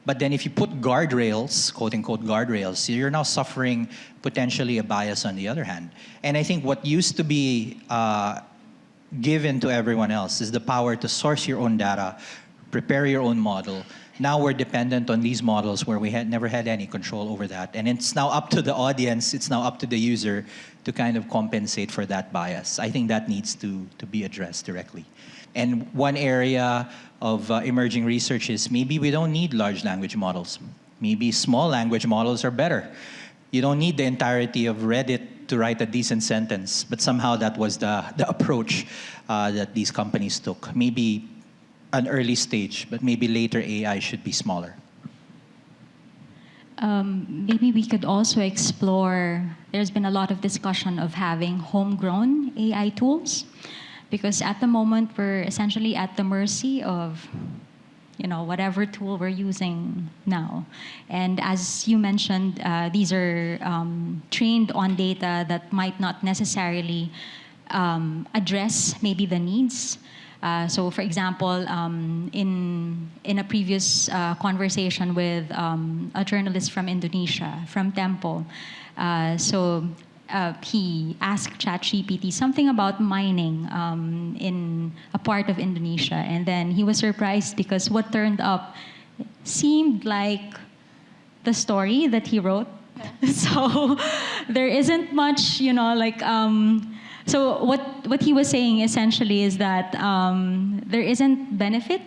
but then if you put guardrails, quote unquote guardrails, you're now suffering potentially a bias on the other hand. And I think what used to be given to everyone else is the power to source your own data, prepare your own model. Now we're dependent on these models where we had never had any control over that. And it's now up to the audience, it's now up to the user to kind of compensate for that bias. I think that needs to be addressed directly. And one area of emerging research is maybe we don't need large language models. Maybe small language models are better. You don't need the entirety of Reddit to write a decent sentence, but somehow that was the approach that these companies took. Maybe an early stage, but maybe later AI should be smaller. Maybe we could also explore, there's been a lot of discussion of having homegrown AI tools, because at the moment we're essentially at the mercy of, you know, whatever tool we're using now. And as you mentioned, these are trained on data that might not necessarily address maybe the needs. So for example, in a previous conversation with a journalist from Indonesia, from Tempo, he asked ChatGPT something about mining in a part of Indonesia, and then he was surprised because what turned up seemed like the story that he wrote. So there isn't much, you know, like. So what he was saying essentially is that there isn't benefit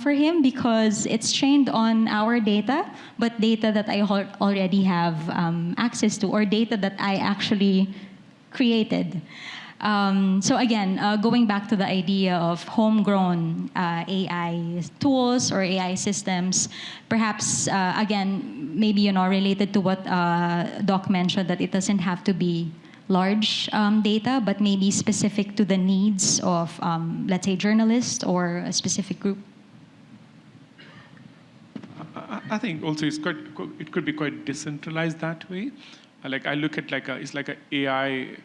for him because it's trained on our data, but data that I already have access to, or data that I actually created. So again, going back to the idea of homegrown AI tools or AI systems, perhaps again, maybe, you know, related to what Doc mentioned, that it doesn't have to be large data, but maybe specific to the needs of, let's say, journalists or a specific group. I think also it could be quite decentralized that way. Like I look at it's like a AI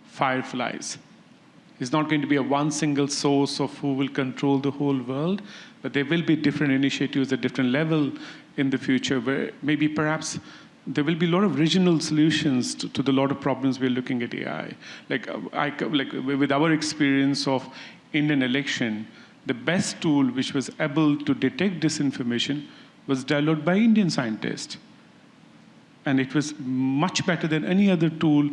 fireflies. It's not going to be a one single source of who will control the whole world, but there will be different initiatives at different level in the future where maybe perhaps there will be a lot of regional solutions to the lot of problems we're looking at AI. Like with our experience of Indian election, the best tool which was able to detect disinformation was developed by Indian scientists. And it was much better than any other tool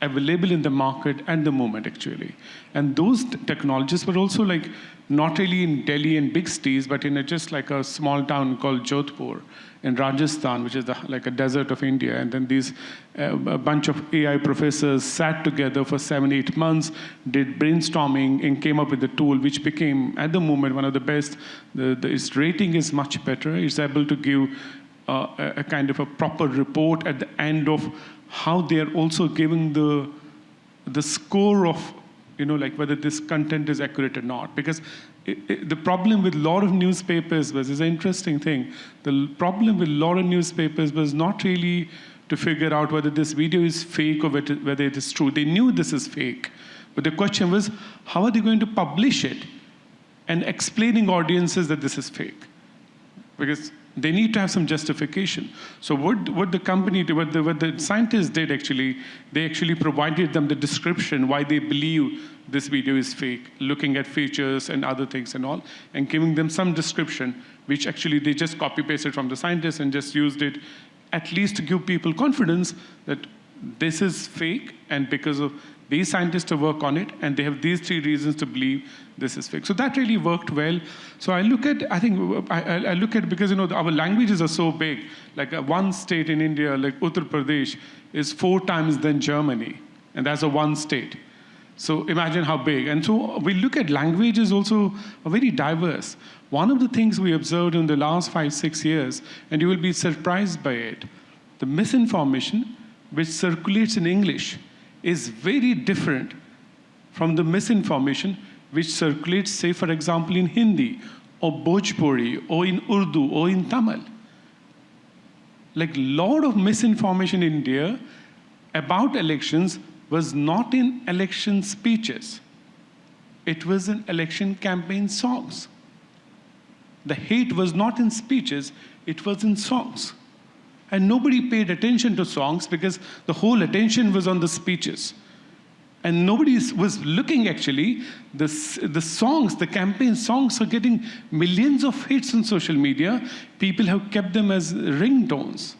available in the market at the moment, actually. And those technologies were also like not really in Delhi and big cities, but in just like a small town called Jodhpur in Rajasthan, which is like a desert of India. And then these a bunch of AI professors sat together for 7-8 months, did brainstorming, and came up with a tool which became, at the moment, one of the best. Its rating is much better. It's able to give a kind of a proper report at the end of how they are also giving the score of, like whether this content is accurate or not. Because the problem with a lot of newspapers was, is an interesting thing. The problem with a lot of newspapers was not really to figure out whether this video is fake or whether it is true. They knew this is fake. But the question was, how are they going to publish it and explaining audiences that this is fake? Because they need to have some justification. So what the company did, what the scientists did actually, they actually provided them the description why they believe this video is fake, looking at features and other things and all, and giving them some description, which actually they just copy-pasted from the scientists and just used it at least to give people confidence that this is fake, and because of these scientists to work on it, and they have these 3 reasons to believe this is fake. So that really worked well. So I look at, I look at, because our languages are so big, like one state in India, like Uttar Pradesh, is 4 times than Germany, and that's a one state. So imagine how big. And so we look at languages also are very diverse. One of the things we observed in the last 5-6 years, and you will be surprised by it, the misinformation which circulates in English is very different from the misinformation which circulates, say, for example, in Hindi, or Bhojpuri, or in Urdu, or in Tamil. Like a lot of misinformation in India about elections was not in election speeches. It was in election campaign songs. The hate was not in speeches, it was in songs. And nobody paid attention to songs because the whole attention was on the speeches. And nobody was looking, actually. The songs, the campaign songs are getting millions of hits on social media. People have kept them as ringtones.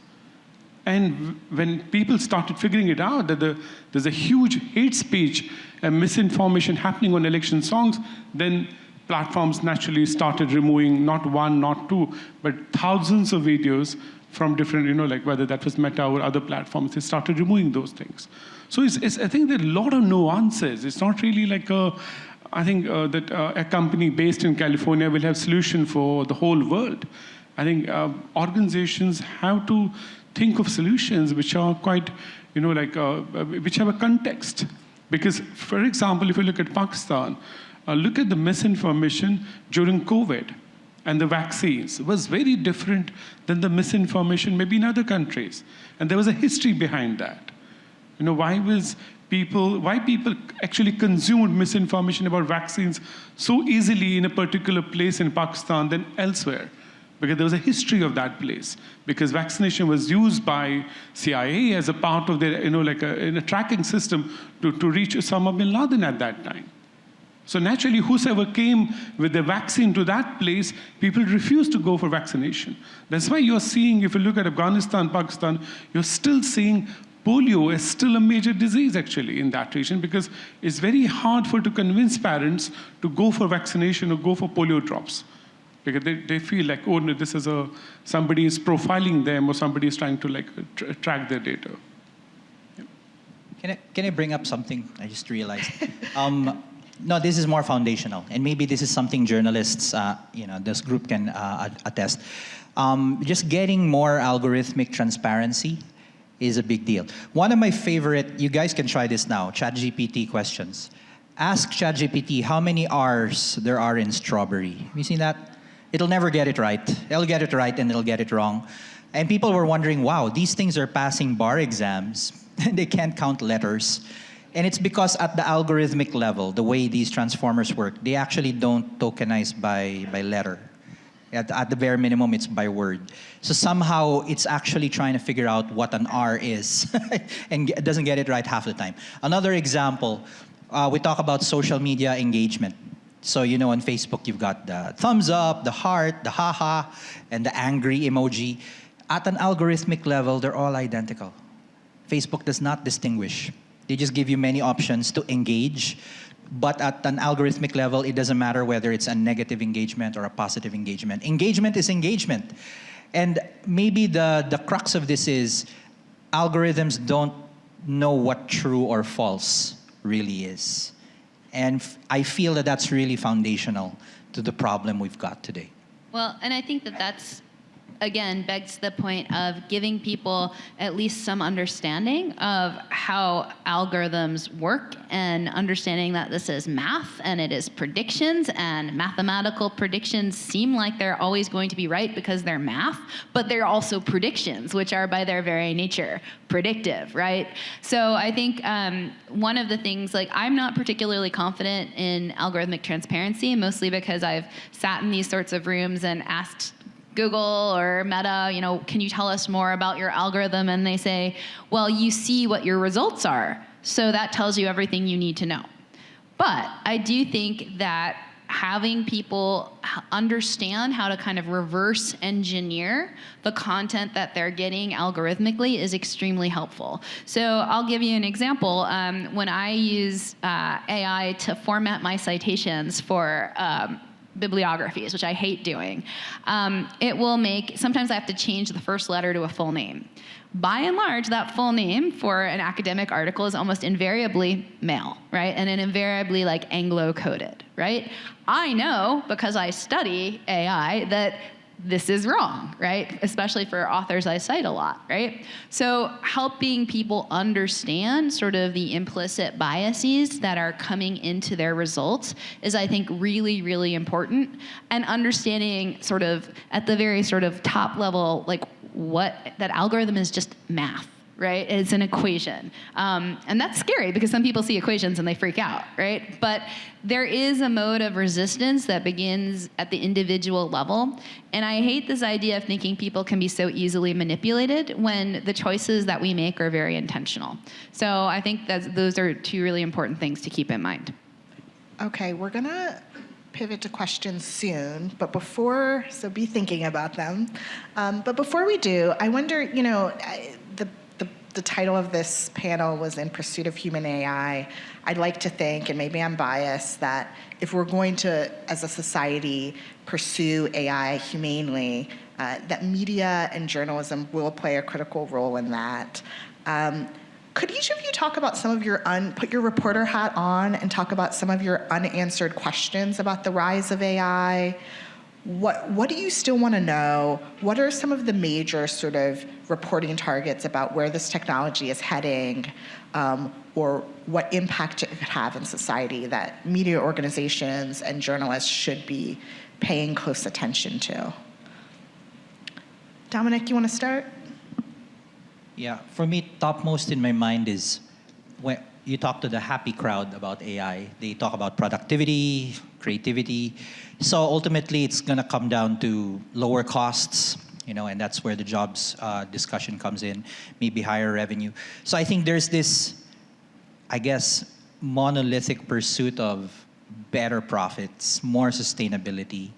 And when people started figuring it out, that there's a huge hate speech and misinformation happening on election songs, then platforms naturally started removing not 1, not 2, but thousands of videos from different, like whether that was Meta or other platforms. They started removing those things. So I think there are a lot of nuances. It's not really like I think that a company based in California will have solution for the whole world. I think organizations have to think of solutions which are quite, which have a context. Because, for example, if you look at Pakistan, look at the misinformation during COVID. And the vaccines was very different than the misinformation maybe in other countries. And there was a history behind that. Why people actually consumed misinformation about vaccines so easily in a particular place in Pakistan than elsewhere? Because there was a history of that place. Because vaccination was used by CIA as a part of their, in a tracking system to reach Osama bin Laden at that time. So naturally, whosoever came with the vaccine to that place, people refused to go for vaccination. That's why you're seeing, if you look at Afghanistan, Pakistan, you're still seeing polio is still a major disease, actually, in that region, because it's very hard to convince parents to go for vaccination or go for polio drops. Because they feel like, oh, no, this is somebody is profiling them or somebody is trying to track their data. Yeah. Can I bring up something I just realized? No, this is more foundational, and maybe this is something journalists, this group can attest. Just getting more algorithmic transparency is a big deal. One of my favorite, you guys can try this now, ChatGPT questions. Ask ChatGPT how many R's there are in strawberry. Have you seen that? It'll never get it right. It'll get it right and it'll get it wrong. And people were wondering, wow, these things are passing bar exams and they can't count letters. And it's because at the algorithmic level, the way these transformers work, they actually don't tokenize by letter. At the bare minimum, it's by word. So somehow it's actually trying to figure out what an R is and it doesn't get it right half the time. Another example, we talk about social media engagement. So, you know, on Facebook, you've got the thumbs up, the heart, the haha, and the angry emoji. At an algorithmic level, they're all identical. Facebook does not distinguish. They just give you many options to engage. But at an algorithmic level, it doesn't matter whether it's a negative engagement or a positive engagement. Engagement is engagement. And maybe the crux of this is algorithms don't know what true or false really is. And I feel that that's really foundational to the problem we've got today. Well, and I think that that's, again, begs the point of giving people at least some understanding of how algorithms work and understanding that this is math and it is predictions, and mathematical predictions seem like they're always going to be right because they're math, but they're also predictions, which are by their very nature predictive, right? So I think one of the things, like, I'm not particularly confident in algorithmic transparency, mostly because I've sat in these sorts of rooms and asked Google or Meta, you know, can you tell us more about your algorithm? And they say, well, you see what your results are, so that tells you everything you need to know. But I do think that having people understand how to kind of reverse engineer the content that they're getting algorithmically is extremely helpful. So I'll give you an example. When I use AI to format my citations for bibliographies, which I hate doing, it will make, sometimes I have to change the first letter to a full name. By and large, that full name for an academic article is almost invariably male, right? And then invariably like Anglo-coded, right? I know, because I study AI, that this is wrong, right? Especially for authors I cite a lot, right? So helping people understand sort of the implicit biases that are coming into their results is, I think, really, really important. And understanding sort of at the very sort of top level, like, what that algorithm is just math, right? It's an equation. And that's scary because some people see equations and they freak out, right? But there is a mode of resistance that begins at the individual level. And I hate this idea of thinking people can be so easily manipulated when the choices that we make are very intentional. So I think that those are two really important things to keep in mind. Okay, we're gonna pivot to questions soon, but before, so be thinking about them. But before we do, I wonder, you know, the title of this panel was In Pursuit of Human AI. I'd like to think, and maybe I'm biased, that if we're going to, as a society, pursue AI humanely, that media and journalism will play a critical role in that. Could each of you talk about some of your, put your reporter hat on and talk about some of your unanswered questions about the rise of AI? What do you still want to know? What are some of the major sort of reporting targets about where this technology is heading, or what impact it could have in society that media organizations and journalists should be paying close attention to? Dominic, you want to start? Yeah, for me, topmost in my mind is when you talk to the happy crowd about AI, they talk about productivity, creativity. So ultimately, it's going to come down to lower costs, you know, and that's where the jobs discussion comes in, maybe higher revenue. So I think there's this, I guess, monolithic pursuit of better profits, more sustainability,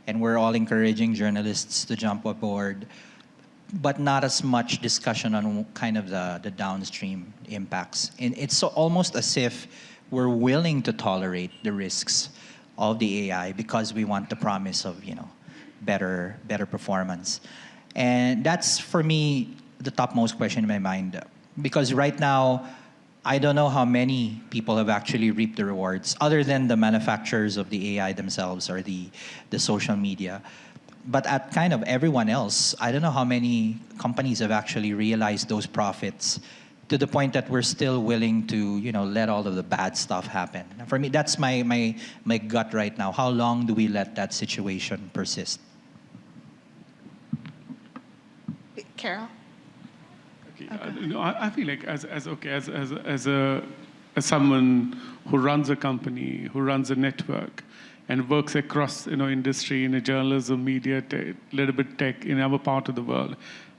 and we're all encouraging journalists to jump aboard, but not as much discussion on kind of the downstream impacts. And it's so almost as if we're willing to tolerate the risks of the AI because we want the promise of, you know, better performance. And that's, for me, the topmost question in my mind. Because right now, I don't know how many people have actually reaped the rewards, other than the manufacturers of the AI themselves or the social media. But at kind of everyone else, I don't know how many companies have actually realized those profits to the point that we're still willing to, you know, let all of the bad stuff happen. For me, that's my gut right now. How long do we let that situation persist? Karol? Okay. No, I feel like as someone who runs a company, who runs a network, and works across industry, in a journalism, media, little bit tech in our part of the world.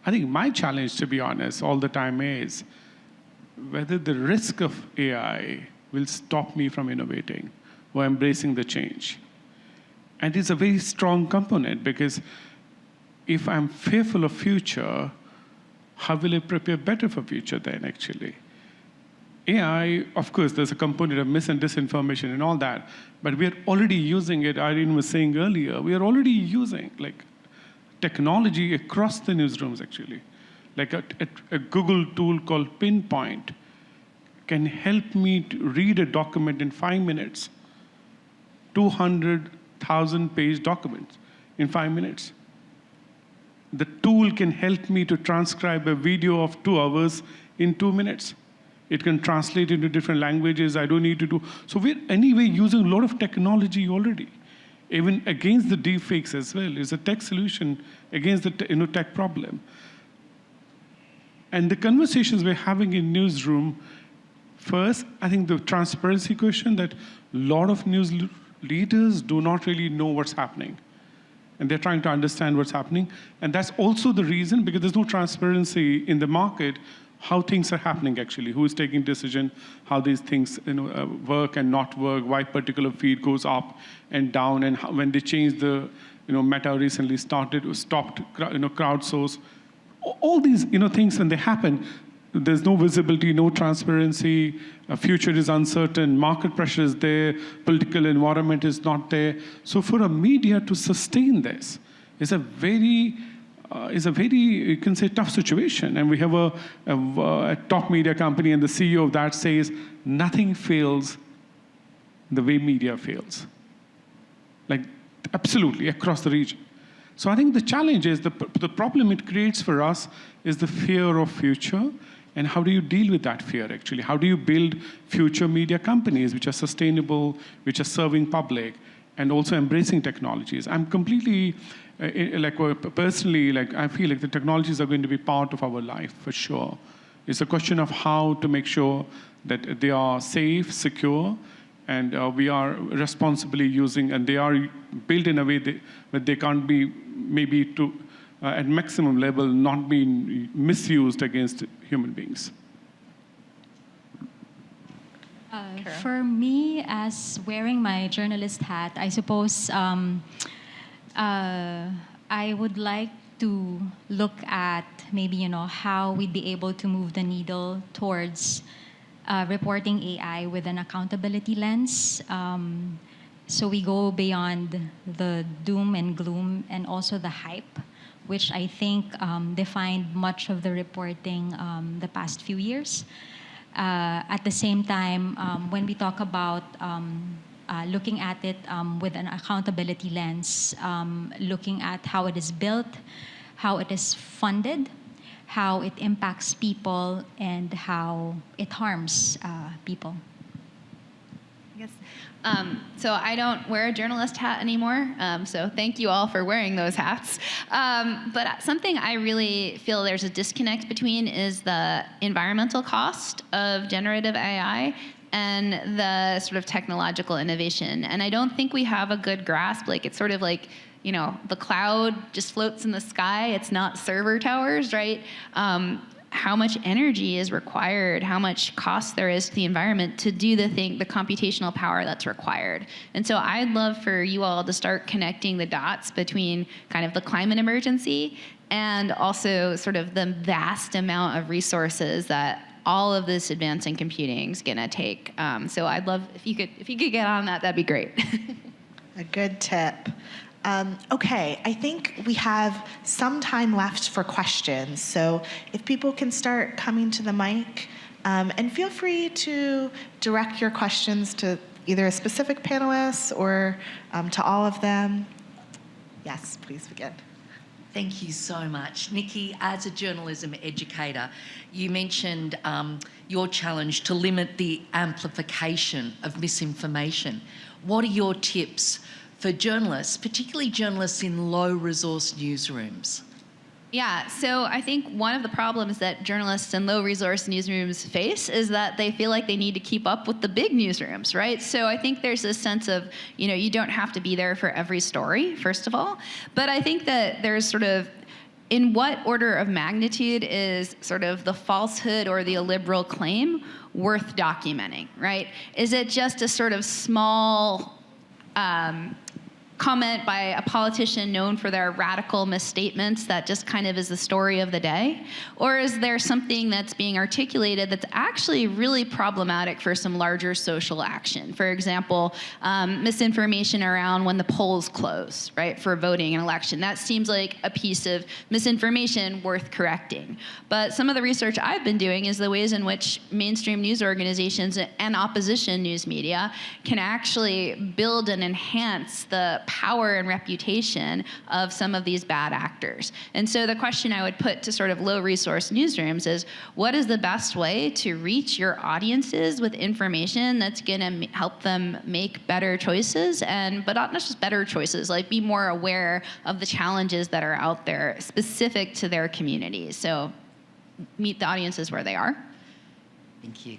I think my challenge, to be honest, all the time is whether the risk of AI will stop me from innovating or embracing the change. And it's a very strong component, because if I'm fearful of future, how will I prepare better for future then, actually? AI, of course, there's a component of mis and disinformation and all that, but we're already using it. Irene was saying earlier, we are already using technology across the newsrooms, actually. Like a Google tool called Pinpoint can help me to read a document in 5 minutes, 200,000-page document in 5 minutes. The tool can help me to transcribe a video of 2 hours in 2 minutes. It can translate into different languages. I don't need to do. So we're anyway using a lot of technology already, even against the deepfakes as well. It's a tech solution against the tech problem. And the conversations we're having in newsroom, first, I think the transparency question, that a lot of news leaders do not really know what's happening. And they're trying to understand what's happening. And that's also the reason, because there's no transparency in the market, how things are happening, actually, who is taking decision, how these things work and not work, why particular feed goes up and down, and how, when they changed the, Meta recently stopped crowdsource. All these, things, when they happen, there's no visibility, no transparency, future is uncertain, market pressure is there, political environment is not there. So for a media to sustain this is a very, you can say, tough situation. And we have a top media company, and the CEO of that says, nothing fails the way media fails. Absolutely, across the region. So I think the challenge is, the problem it creates for us is the fear of future. And how do you deal with that fear, actually? How do you build future media companies which are sustainable, which are serving public, and also embracing technologies? I'm completely, personally, I feel like the technologies are going to be part of our life, for sure. It's a question of how to make sure that they are safe, secure, and we are responsibly using, and they are built in a way that they can't be, maybe to, at maximum level, not being misused against human beings. For me, as wearing my journalist hat, I suppose I would like to look at maybe, how we'd be able to move the needle towards reporting AI with an accountability lens. So we go beyond the doom and gloom and also the hype, which I think defined much of the reporting the past few years. At the same time, when we talk about looking at it with an accountability lens, looking at how it is built, how it is funded, how it impacts people, and how it harms people. I guess. So I don't wear a journalist hat anymore, so thank you all for wearing those hats. But something I really feel there's a disconnect between is the environmental cost of generative AI and the sort of technological innovation. And I don't think we have a good grasp. It's sort of like, the cloud just floats in the sky. It's not server towers, right? How much energy is required, how much cost there is to the environment to do the computational power that's required. And so I'd love for you all to start connecting the dots between kind of the climate emergency and also sort of the vast amount of resources that all of this advancing computing is gonna take. So I'd love if you could get on that, that'd be great. A good tip. Okay, I think we have some time left for questions. So if people can start coming to the mic, and feel free to direct your questions to either a specific panelist or to all of them. Yes, please begin. Thank you so much. Nikki, as a journalism educator, you mentioned your challenge to limit the amplification of misinformation. What are your tips for journalists, particularly journalists in low-resource newsrooms? Yeah, so I think one of the problems that journalists in low-resource newsrooms face is that they feel like they need to keep up with the big newsrooms, right? So I think there's this sense of, you don't have to be there for every story, first of all. But I think that there's sort of, in what order of magnitude is sort of the falsehood or the illiberal claim worth documenting, right? Is it just a sort of small comment by a politician known for their radical misstatements that just kind of is the story of the day? Or is there something that's being articulated that's actually really problematic for some larger social action? For example, misinformation around when the polls close, right, for voting in an election. That seems like a piece of misinformation worth correcting. But some of the research I've been doing is the ways in which mainstream news organizations and opposition news media can actually build and enhance the power and reputation of some of these bad actors. And so the question I would put to sort of low resource newsrooms is, what is the best way to reach your audiences with information that's gonna help them make better choices, but not just better choices, like be more aware of the challenges that are out there specific to their communities. So meet the audiences where they are. Thank you.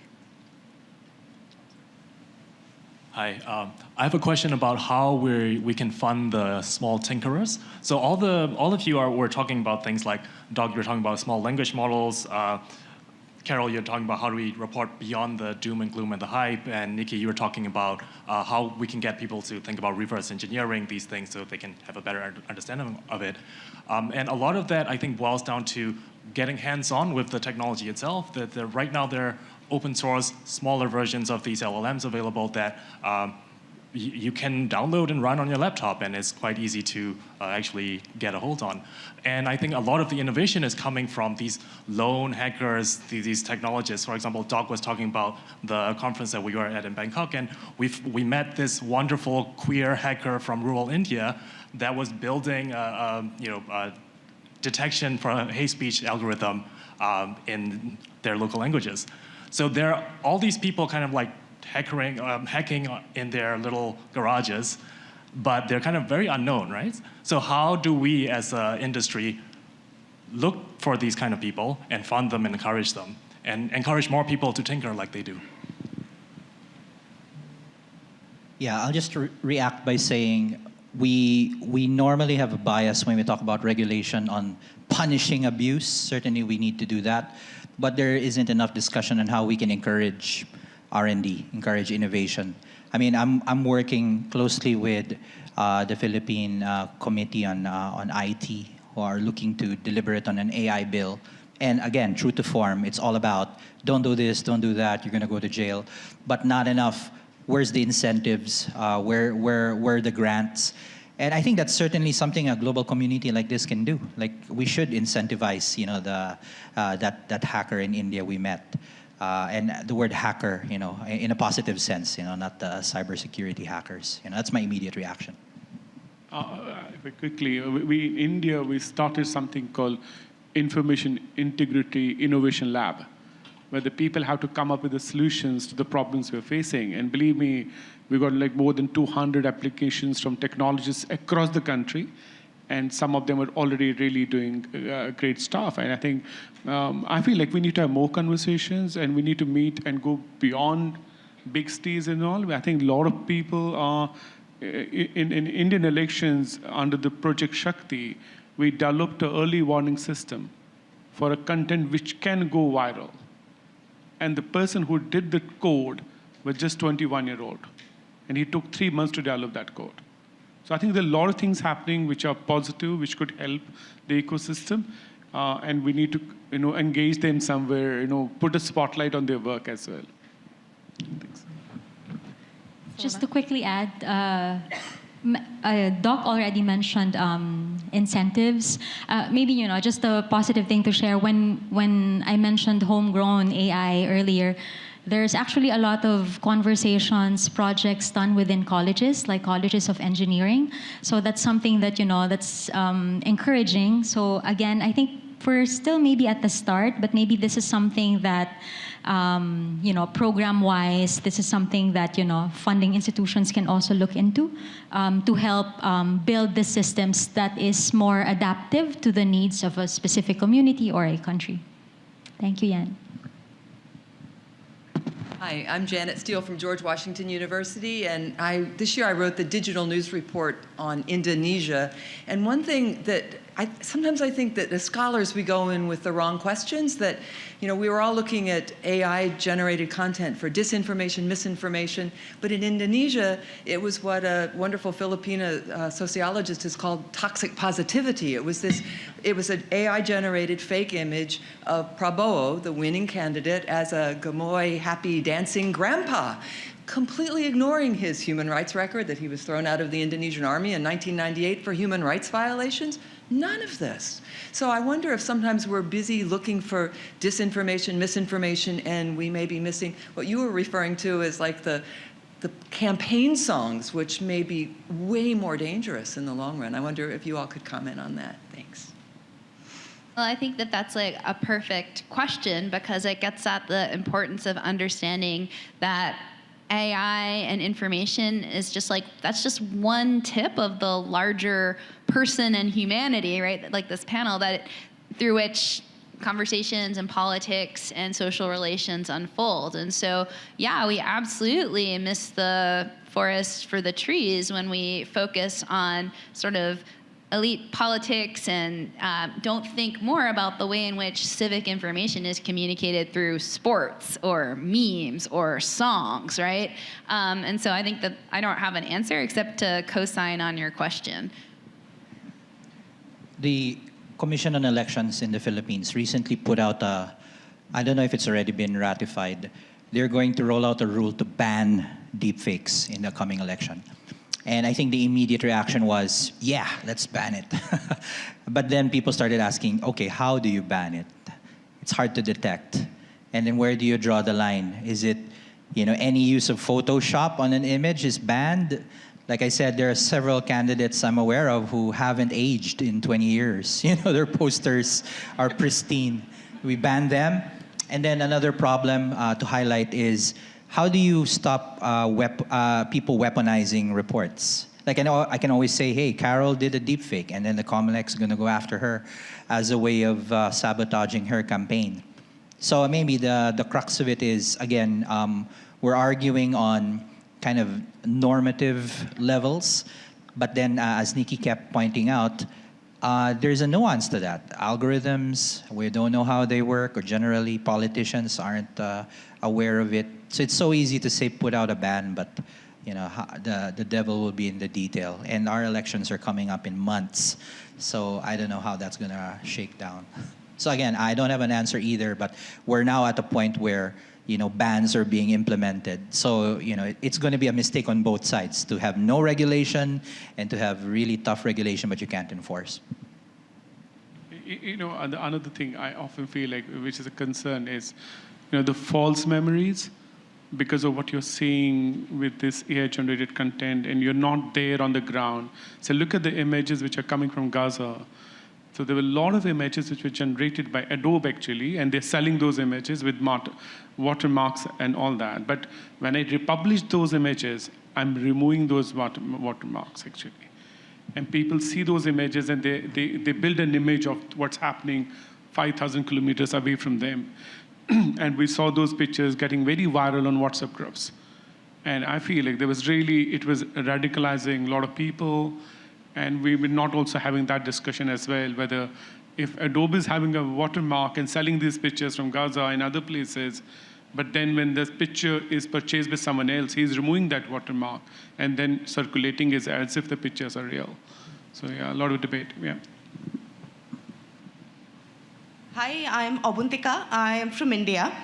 Hi, I have a question about how we can fund the small tinkerers. So all of you were talking about things like, Doug, you're talking about small language models. Karol, you're talking about how do we report beyond the doom and gloom and the hype. And Nikki, you were talking about how we can get people to think about reverse engineering these things so they can have a better understanding of it. And a lot of that, I think, boils down to getting hands-on with the technology itself. That right now there are open source, smaller versions of these LLMs available that you can download and run on your laptop, and it's quite easy to actually get a hold on. And I think a lot of the innovation is coming from these lone hackers, these technologists. For example, Doc was talking about the conference that we were at in Bangkok, and we met this wonderful queer hacker from rural India that was building a detection for a hate speech algorithm in their local languages. So there are all these people kind of like hacking in their little garages, but they're kind of very unknown, right? So how do we as an industry look for these kind of people and fund them and encourage them and encourage more people to tinker like they do? Yeah, I'll just react by saying we normally have a bias when we talk about regulation on punishing abuse. Certainly we need to do that. But there isn't enough discussion on how we can encourage R&D, encourage innovation. I mean, I'm working closely with the Philippine Committee on IT, who are looking to deliberate on an AI bill. And again, true to form, it's all about don't do this, don't do that, you're gonna go to jail. But not enough, where's the incentives, where are the grants? And I think that's certainly something a global community like this can do. Like, we should incentivize, that hacker in India we met. And the word hacker, in a positive sense, not the cybersecurity hackers. That's my immediate reaction. Very quickly, in India, we started something called Information Integrity Innovation Lab, where the people have to come up with the solutions to the problems we're facing. And believe me, we got like more than 200 applications from technologists across the country, and some of them are already really doing great stuff. And I think, I feel like we need to have more conversations, and we need to meet and go beyond big cities and all. I think a lot of people are, in Indian elections under the Project Shakti, we developed an early warning system for a content which can go viral. And the person who did the code was just 21-year-old. And he took 3 months to develop that code. So I think there are a lot of things happening which are positive, which could help the ecosystem. And we need to engage them somewhere, put a spotlight on their work as well. Thanks. Just to quickly add, Doc already mentioned incentives. Maybe, just a positive thing to share. When I mentioned homegrown AI earlier, there's actually a lot of conversations, projects done within colleges, like colleges of engineering. So that's something that, that's encouraging. So again, I think we're still maybe at the start, but maybe this is something that, program-wise, this is something that, funding institutions can also look into to help build the systems that is more adaptive to the needs of a specific community or a country. Thank you, Yan. Hi, I'm Janet Steele from George Washington University, and this year I wrote the digital news report on Indonesia. And one thing that sometimes I think that as scholars we go in with the wrong questions, that we were all looking at AI-generated content for disinformation, misinformation, but in Indonesia, it was what a wonderful Filipina sociologist has called toxic positivity. It was an AI-generated fake image of Prabowo, the winning candidate, as a gamoy, happy, dancing grandpa, completely ignoring his human rights record, that he was thrown out of the Indonesian army in 1998 for human rights violations. None of this. So I wonder if sometimes we're busy looking for disinformation, misinformation, and we may be missing what you were referring to as like the campaign songs, which may be way more dangerous in the long run. I wonder if you all could comment on that. Thanks. Well, I think that that's like a perfect question, because it gets at the importance of understanding that AI and information is that's just one tip of the larger person and humanity, right? Like this panel through which conversations and politics and social relations unfold. And so, yeah, we absolutely miss the forest for the trees when we focus on sort of elite politics and don't think more about the way in which civic information is communicated through sports or memes or songs, right? And so I think that I don't have an answer except to co-sign on your question. The Commission on Elections in the Philippines recently put out I don't know if it's already been ratified, they're going to roll out a rule to ban deepfakes in the coming election. And I think the immediate reaction was, yeah, let's ban it. But then people started asking, okay, how do you ban it? It's hard to detect. And then where do you draw the line? Is it, any use of Photoshop on an image is banned? Like I said, there are several candidates I'm aware of who haven't aged in 20 years. Their posters are pristine. We ban them. And then another problem to highlight is, how do you stop people weaponizing reports? Like I can always say, hey, Karol did a deepfake, and then the Comelec is going to go after her as a way of sabotaging her campaign. So maybe the crux of it is, again, we're arguing on kind of normative levels, but then as Nikki kept pointing out, there's a nuance to that. Algorithms, we don't know how they work, or generally politicians aren't aware of it. So it's so easy to say put out a ban, but the devil will be in the detail. And our elections are coming up in months, so I don't know how that's gonna shake down. So again, I don't have an answer either, but we're now at a point where bans are being implemented. So it's going to be a mistake on both sides to have no regulation and to have really tough regulation, but you can't enforce. Another thing I often feel like, which is a concern, is the false memories, because of what you're seeing with this AI-generated content, and you're not there on the ground. So look at the images which are coming from Gaza. So there were a lot of images which were generated by Adobe, actually, and they're selling those images with watermarks and all that. But when I republish those images, I'm removing those watermarks, actually. And people see those images, and they build an image of what's happening 5,000 kilometers away from them. And we saw those pictures getting very viral on WhatsApp groups. And I feel like it was radicalizing a lot of people. And we were not also having that discussion as well, whether if Adobe is having a watermark and selling these pictures from Gaza and other places, but then when this picture is purchased by someone else, he's removing that watermark and then circulating it as if the pictures are real. So yeah, a lot of debate, yeah. Hi, I'm Obuntika. I am from India.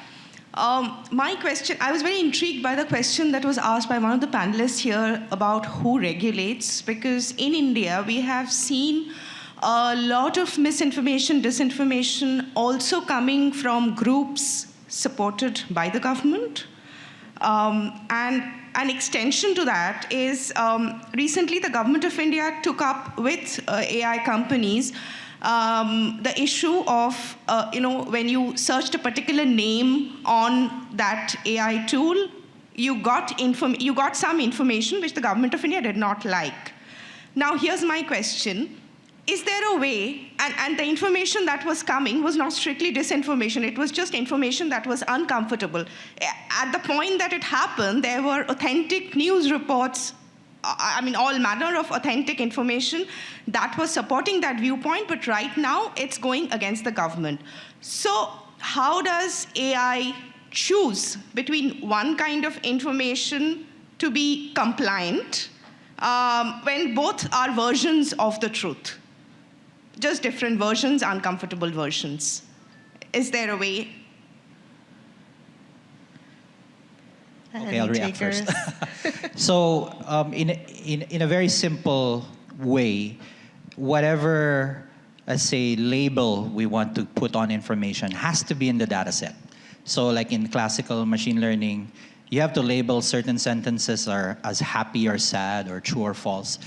My question, I was very intrigued by the question that was asked by one of the panelists here about who regulates, because in India, we have seen a lot of misinformation, disinformation also coming from groups supported by the government. And an extension to that is recently the government of India took up with AI companies the issue of, when you searched a particular name on that AI tool, you got some information which the government of India did not like. Now, here's my question. Is there a way, and the information that was coming was not strictly disinformation, it was just information that was uncomfortable. At the point that it happened, there were authentic news reports, all manner of authentic information that was supporting that viewpoint, but right now it's going against the government. So how does AI choose between one kind of information to be compliant when both are versions of the truth? Just different versions, uncomfortable versions. Is there a way? Okay, I'll react first. So, in a very simple way, whatever, let's say, label we want to put on information has to be in the data set. So like in classical machine learning, you have to label certain sentences as happy or sad or true or false.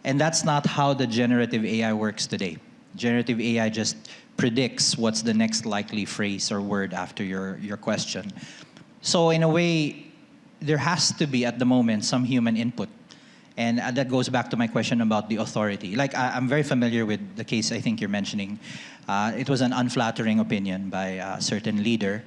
And that's not how the generative AI works today. Generative AI just predicts what's the next likely phrase or word after your question. So in a way, there has to be, at the moment, some human input. And that goes back to my question about the authority. Like, I'm very familiar with the case I think you're mentioning. It was an unflattering opinion by a certain leader.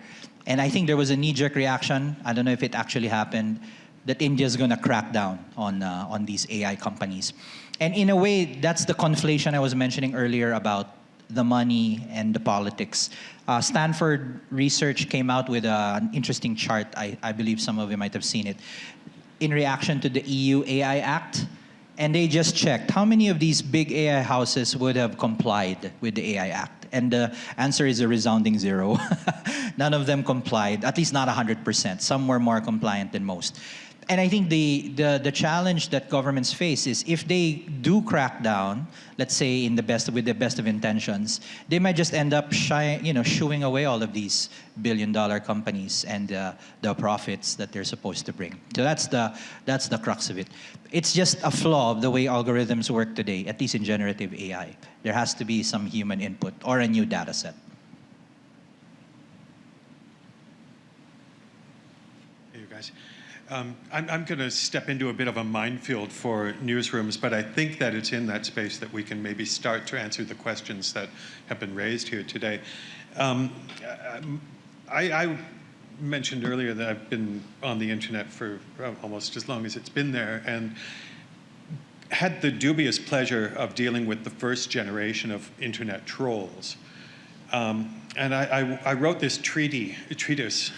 And I think there was a knee-jerk reaction, I don't know if it actually happened, that India's going to crack down on these AI companies. And in a way, that's the conflation I was mentioning earlier about the money and the politics. Stanford research came out with an interesting chart. I believe some of you might have seen it, in reaction to the EU AI Act. And they just checked how many of these big AI houses would have complied with the AI Act. And the answer is a resounding 0. None of them complied, at least not 100%. Some were more compliant than most. And I think the challenge that governments face is if they do crack down, let's say with the best of intentions, they might just end up shooing away all of these billion-dollar companies and the profits that they're supposed to bring. So that's the crux of it. It's just a flaw of the way algorithms work today, at least in generative AI. There has to be some human input or a new data set. Hey, you guys. I'm going to step into a bit of a minefield for newsrooms, but I think that it's in that space that we can maybe start to answer the questions that have been raised here today. I mentioned earlier that I've been on the internet for almost as long as it's been there, and had the dubious pleasure of dealing with the first generation of internet trolls. And I wrote this treatise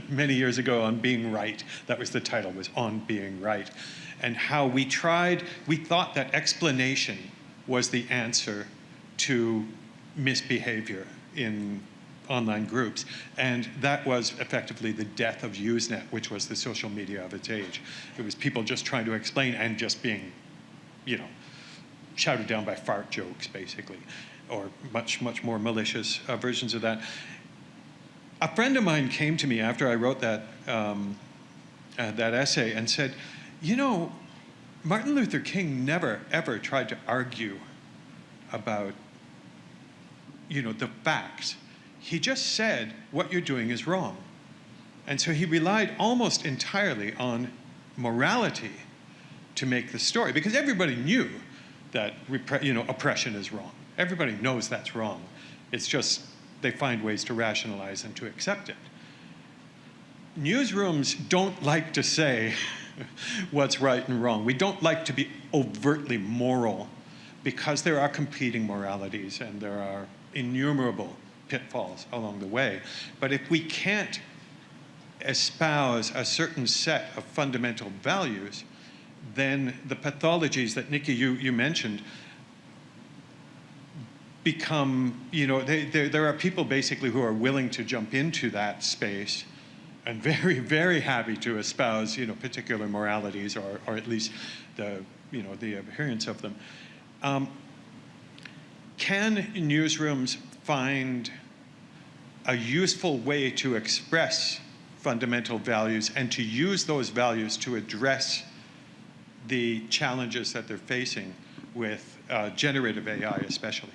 many years ago on being right. That was the title, was On Being Right. And how we thought that explanation was the answer to misbehavior in online groups. And that was effectively the death of Usenet, which was the social media of its age. It was people just trying to explain and just being, shouted down by fart jokes, basically, or much, much more malicious versions of that. A friend of mine came to me after I wrote that essay and said, Martin Luther King never, ever tried to argue about, the facts. He just said, what you're doing is wrong. And so he relied almost entirely on morality to make the story, because everybody knew that oppression is wrong. Everybody knows that's wrong. It's just they find ways to rationalize and to accept it. Newsrooms don't like to say what's right and wrong. We don't like to be overtly moral because there are competing moralities and there are innumerable pitfalls along the way. But if we can't espouse a certain set of fundamental values, then the pathologies that Nikki, you mentioned, become, there are people basically who are willing to jump into that space and very, very happy to espouse, particular moralities or at least the appearance of them. Can newsrooms find a useful way to express fundamental values and to use those values to address the challenges that they're facing with generative AI especially?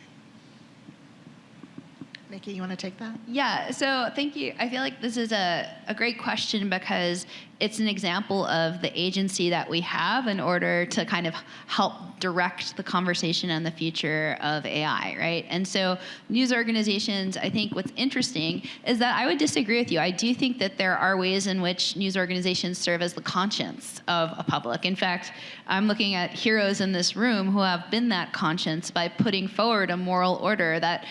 Nikki, you want to take that? Yeah, so thank you. I feel like this is a great question because it's an example of the agency that we have in order to kind of help direct the conversation on the future of AI, right? And so news organizations, I think what's interesting is that I would disagree with you. I do think that there are ways in which news organizations serve as the conscience of a public. In fact, I'm looking at heroes in this room who have been that conscience by putting forward a moral order that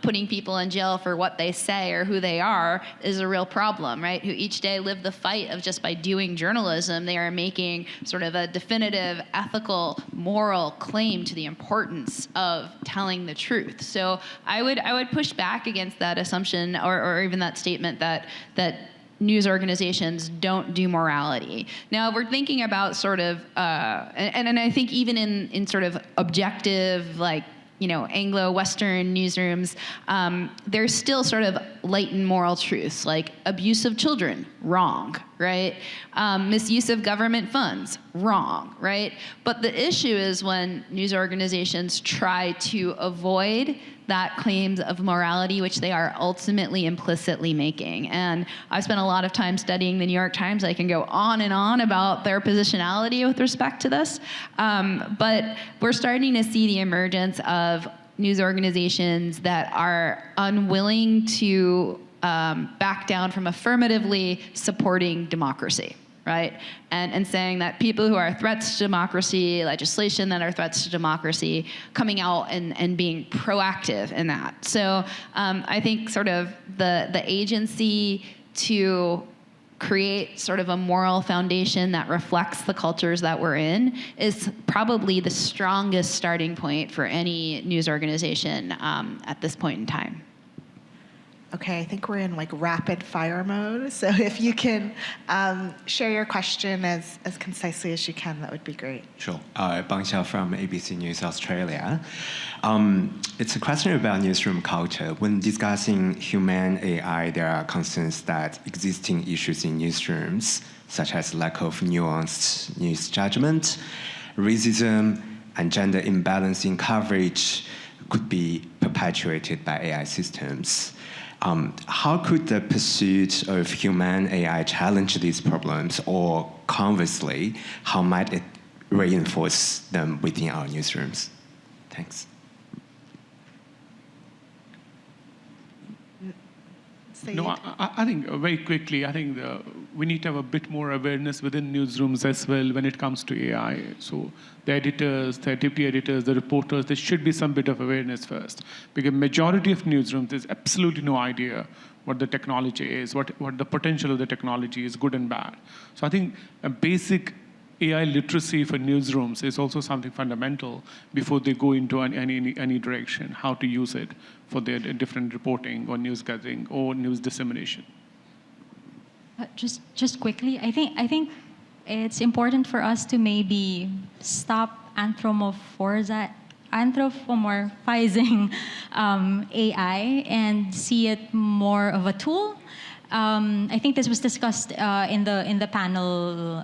putting people in jail for what they say or who they are is a real problem, right? Who each day live the fight of just by doing journalism, they are making sort of a definitive, ethical, moral claim to the importance of telling the truth. So I would push back against that assumption or even that statement that news organizations don't do morality. Now, if we're thinking about sort of, and I think even in sort of objective, like, you know, Anglo-Western newsrooms, there's still sort of latent moral truths, like abuse of children, wrong, right? Misuse of government funds, wrong, right? But the issue is when news organizations try to avoid that claims of morality, which they are ultimately implicitly making. And I've spent a lot of time studying the New York Times. I can go on and on about their positionality with respect to this. But we're starting to see the emergence of news organizations that are unwilling to back down from affirmatively supporting democracy. Right? And saying that people who are threats to democracy, legislation that are threats to democracy, coming out and being proactive in that. So I think sort of the agency to create sort of a moral foundation that reflects the cultures that we're in is probably the strongest starting point for any news organization at this point in time. Okay, I think we're in like rapid fire mode. So if you can share your question as concisely as you can, that would be great. Sure. Bang Xiao from ABC News Australia. It's a question about newsroom culture. When discussing Humane AI, there are concerns that existing issues in newsrooms, such as lack of nuanced news judgment, racism, and gender imbalance in coverage could be perpetuated by AI systems. How could the pursuit of Humane AI challenge these problems, or conversely, how might it reinforce them within our newsrooms? Thanks. Syed? No, I think very quickly, I think we need to have a bit more awareness within newsrooms as well when it comes to AI. So the editors, the deputy editors, the reporters, there should be some bit of awareness first. Because majority of newsrooms, there's absolutely no idea what the technology is, what the potential of the technology is, good and bad. So I think a basic AI literacy for newsrooms is also something fundamental before they go into any direction, how to use it for their different reporting or news gathering or news dissemination. Just quickly, I think it's important for us to maybe stop anthropomorphizing AI and see it more of a tool. I think this was discussed in the panel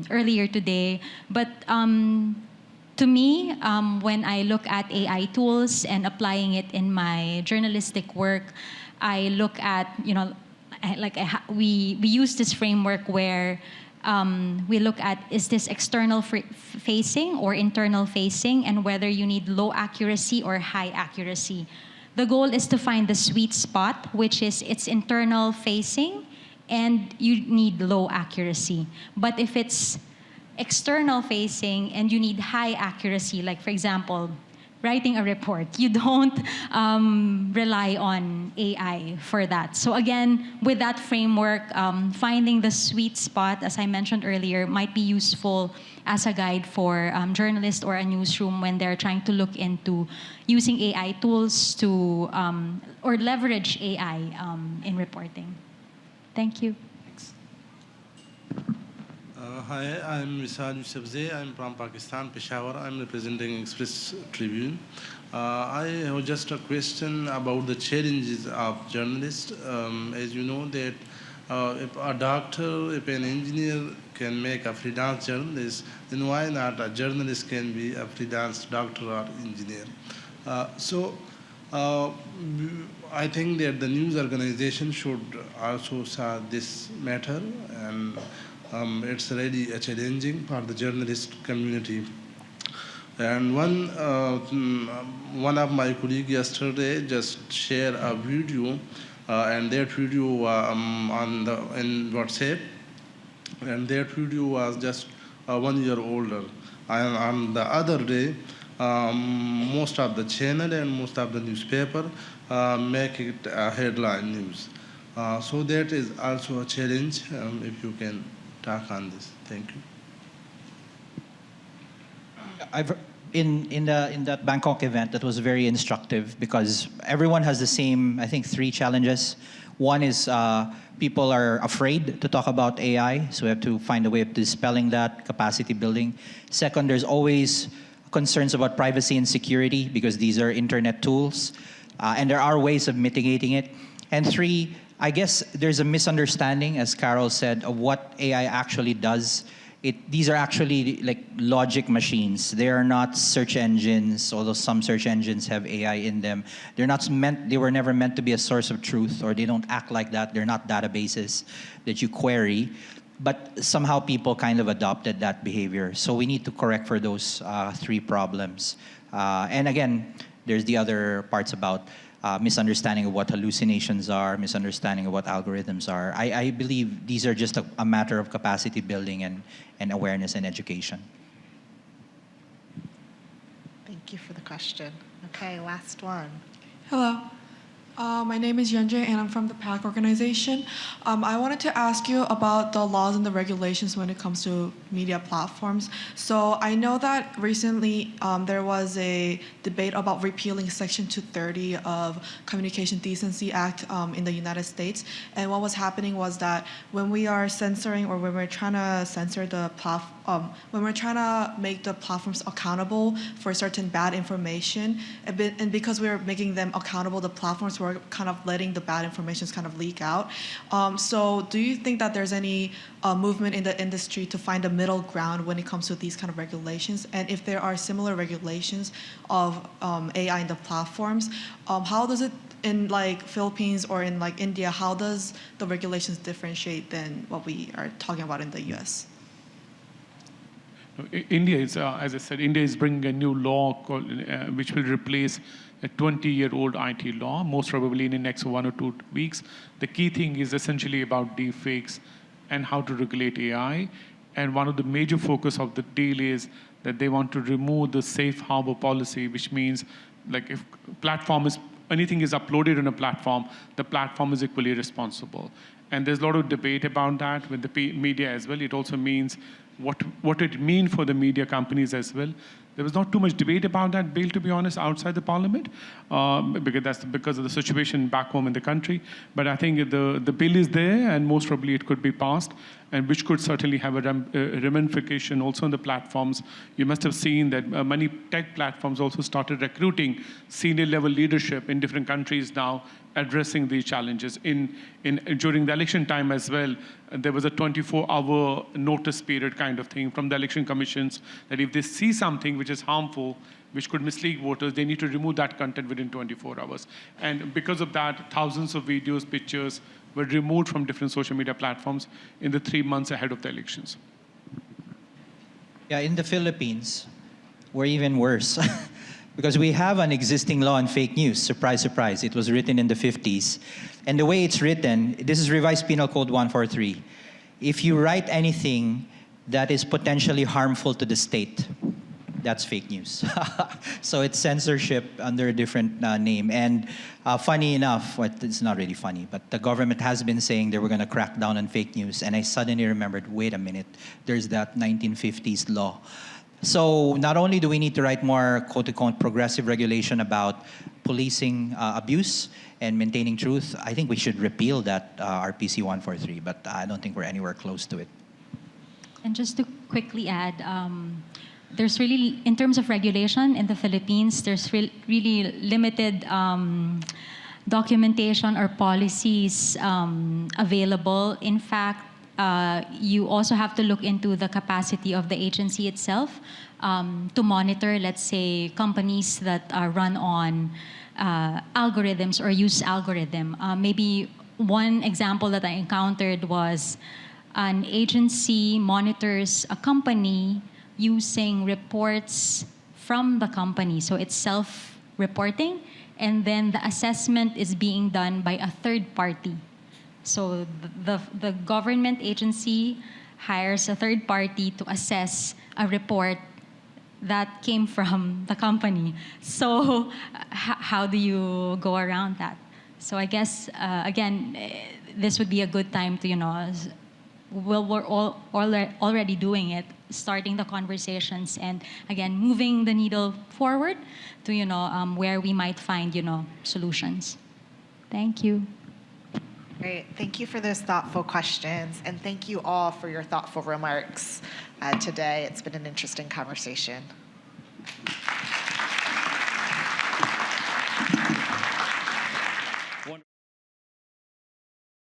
earlier today. But to me, when I look at AI tools and applying it in my journalistic work, I look at, we use this framework where we look at, is this external facing or internal facing, and whether you need low accuracy or high accuracy. The goal is to find the sweet spot, which is it's internal facing and you need low accuracy. But if it's external facing and you need high accuracy, like for example, writing a report, you don't rely on AI for that. So again, with that framework, finding the sweet spot, as I mentioned earlier, might be useful as a guide for journalists or a newsroom when they're trying to look into using AI tools to, or leverage AI in reporting. Thank you. Hi, I'm Risad Yusufzai. I'm from Pakistan, Peshawar. I'm representing Express Tribune. I have just a question about the challenges of journalists. As you know that if a doctor, if an engineer can make a freelance journalist, then why not a journalist can be a freelance doctor or engineer? So I think that the news organization should also saw this matter, and it's really challenging for the journalist community. And one of my colleagues yesterday just shared a video, and that video in WhatsApp, and that video was just 1 year older. And on the other day, most of the channel and most of the newspaper make it headline news. So that is also a challenge. If you can talk on this, thank you. In that Bangkok event, that was very instructive because everyone has the same, I think, 3 challenges. One is people are afraid to talk about AI, so we have to find a way of dispelling that, capacity building. Second, there's always concerns about privacy and security because these are internet tools, and there are ways of mitigating it. And 3, I guess there's a misunderstanding, as Karol said, of what AI actually does. These are actually like logic machines. They are not search engines, although some search engines have AI in them. They were never meant to be a source of truth, or they don't act like that. They're not databases that you query. But somehow people kind of adopted that behavior. So we need to correct for those 3 problems. And again, there's the other parts about misunderstanding of what hallucinations are, misunderstanding of what algorithms are. I believe these are just a matter of capacity building and awareness and education. Thank you for the question. Okay, last one. Hello. My name is Yunje, and I'm from the PAC organization. I wanted to ask you about the laws and the regulations when it comes to media platforms. So I know that recently there was a debate about repealing Section 230 of Communication Decency Act in the United States. And what was happening was that when we are censoring, or when we're trying to censor the when we're trying to make the platforms accountable for certain bad information, and because we're making them accountable, the platforms were kind of letting the bad information kind of leak out. So do you think that there's any movement in the industry to find a middle ground when it comes to these kind of regulations? And if there are similar regulations of AI in the platforms, how does it, in like Philippines or in like India, how does the regulations differentiate than what we are talking about in the US? India is, as I said, India is bringing a new law called, which will replace a 20-year-old IT law, most probably in the next 1 or 2 weeks. The key thing is essentially about deepfakes and how to regulate AI. And one of the major focus of the deal is that they want to remove the safe harbor policy, which means like if anything is uploaded on a platform, the platform is equally responsible. And there's a lot of debate about that with the media as well. It also means what it means for the media companies as well. There was not too much debate about that bill, to be honest, outside the parliament, because that's because of the situation back home in the country. But I think the bill is there, and most probably it could be passed, and which could certainly have a ramification also on the platforms. You must have seen that many tech platforms also started recruiting senior level leadership in different countries now, addressing these challenges. During the election time as well, there was a 24-hour notice period kind of thing from the election commissions that if they see something which is harmful, which could mislead voters, they need to remove that content within 24 hours. And because of that, thousands of videos, pictures were removed from different social media platforms in the 3 months ahead of the elections. Yeah, in the Philippines, we're even worse. Because we have an existing law on fake news. Surprise, surprise. It was written in the 50s. And the way it's written, this is Revised Penal Code 143. If you write anything that is potentially harmful to the state, that's fake news. So it's censorship under a different name. And funny enough, well, it's not really funny, but the government has been saying they were going to crack down on fake news. And I suddenly remembered, wait a minute, there's that 1950s law. So not only do we need to write more quote-unquote progressive regulation about policing abuse and maintaining truth, I think we should repeal that RPC 143, but I don't think we're anywhere close to it. And just to quickly add, there's really, in terms of regulation in the Philippines, there's really limited documentation or policies available. In fact, you also have to look into the capacity of the agency itself to monitor, let's say, companies that run on algorithms or use algorithm. Maybe one example that I encountered was an agency monitors a company using reports from the company. So it's self-reporting, and then the assessment is being done by a third party. So the government agency hires a third party to assess a report that came from the company. So how do you go around that? So I guess, again, this would be a good time to, we're all already doing it, starting the conversations and, again, moving the needle forward to, where we might find, solutions. Thank you. Great. Thank you for those thoughtful questions, and thank you all for your thoughtful remarks today. It's been an interesting conversation.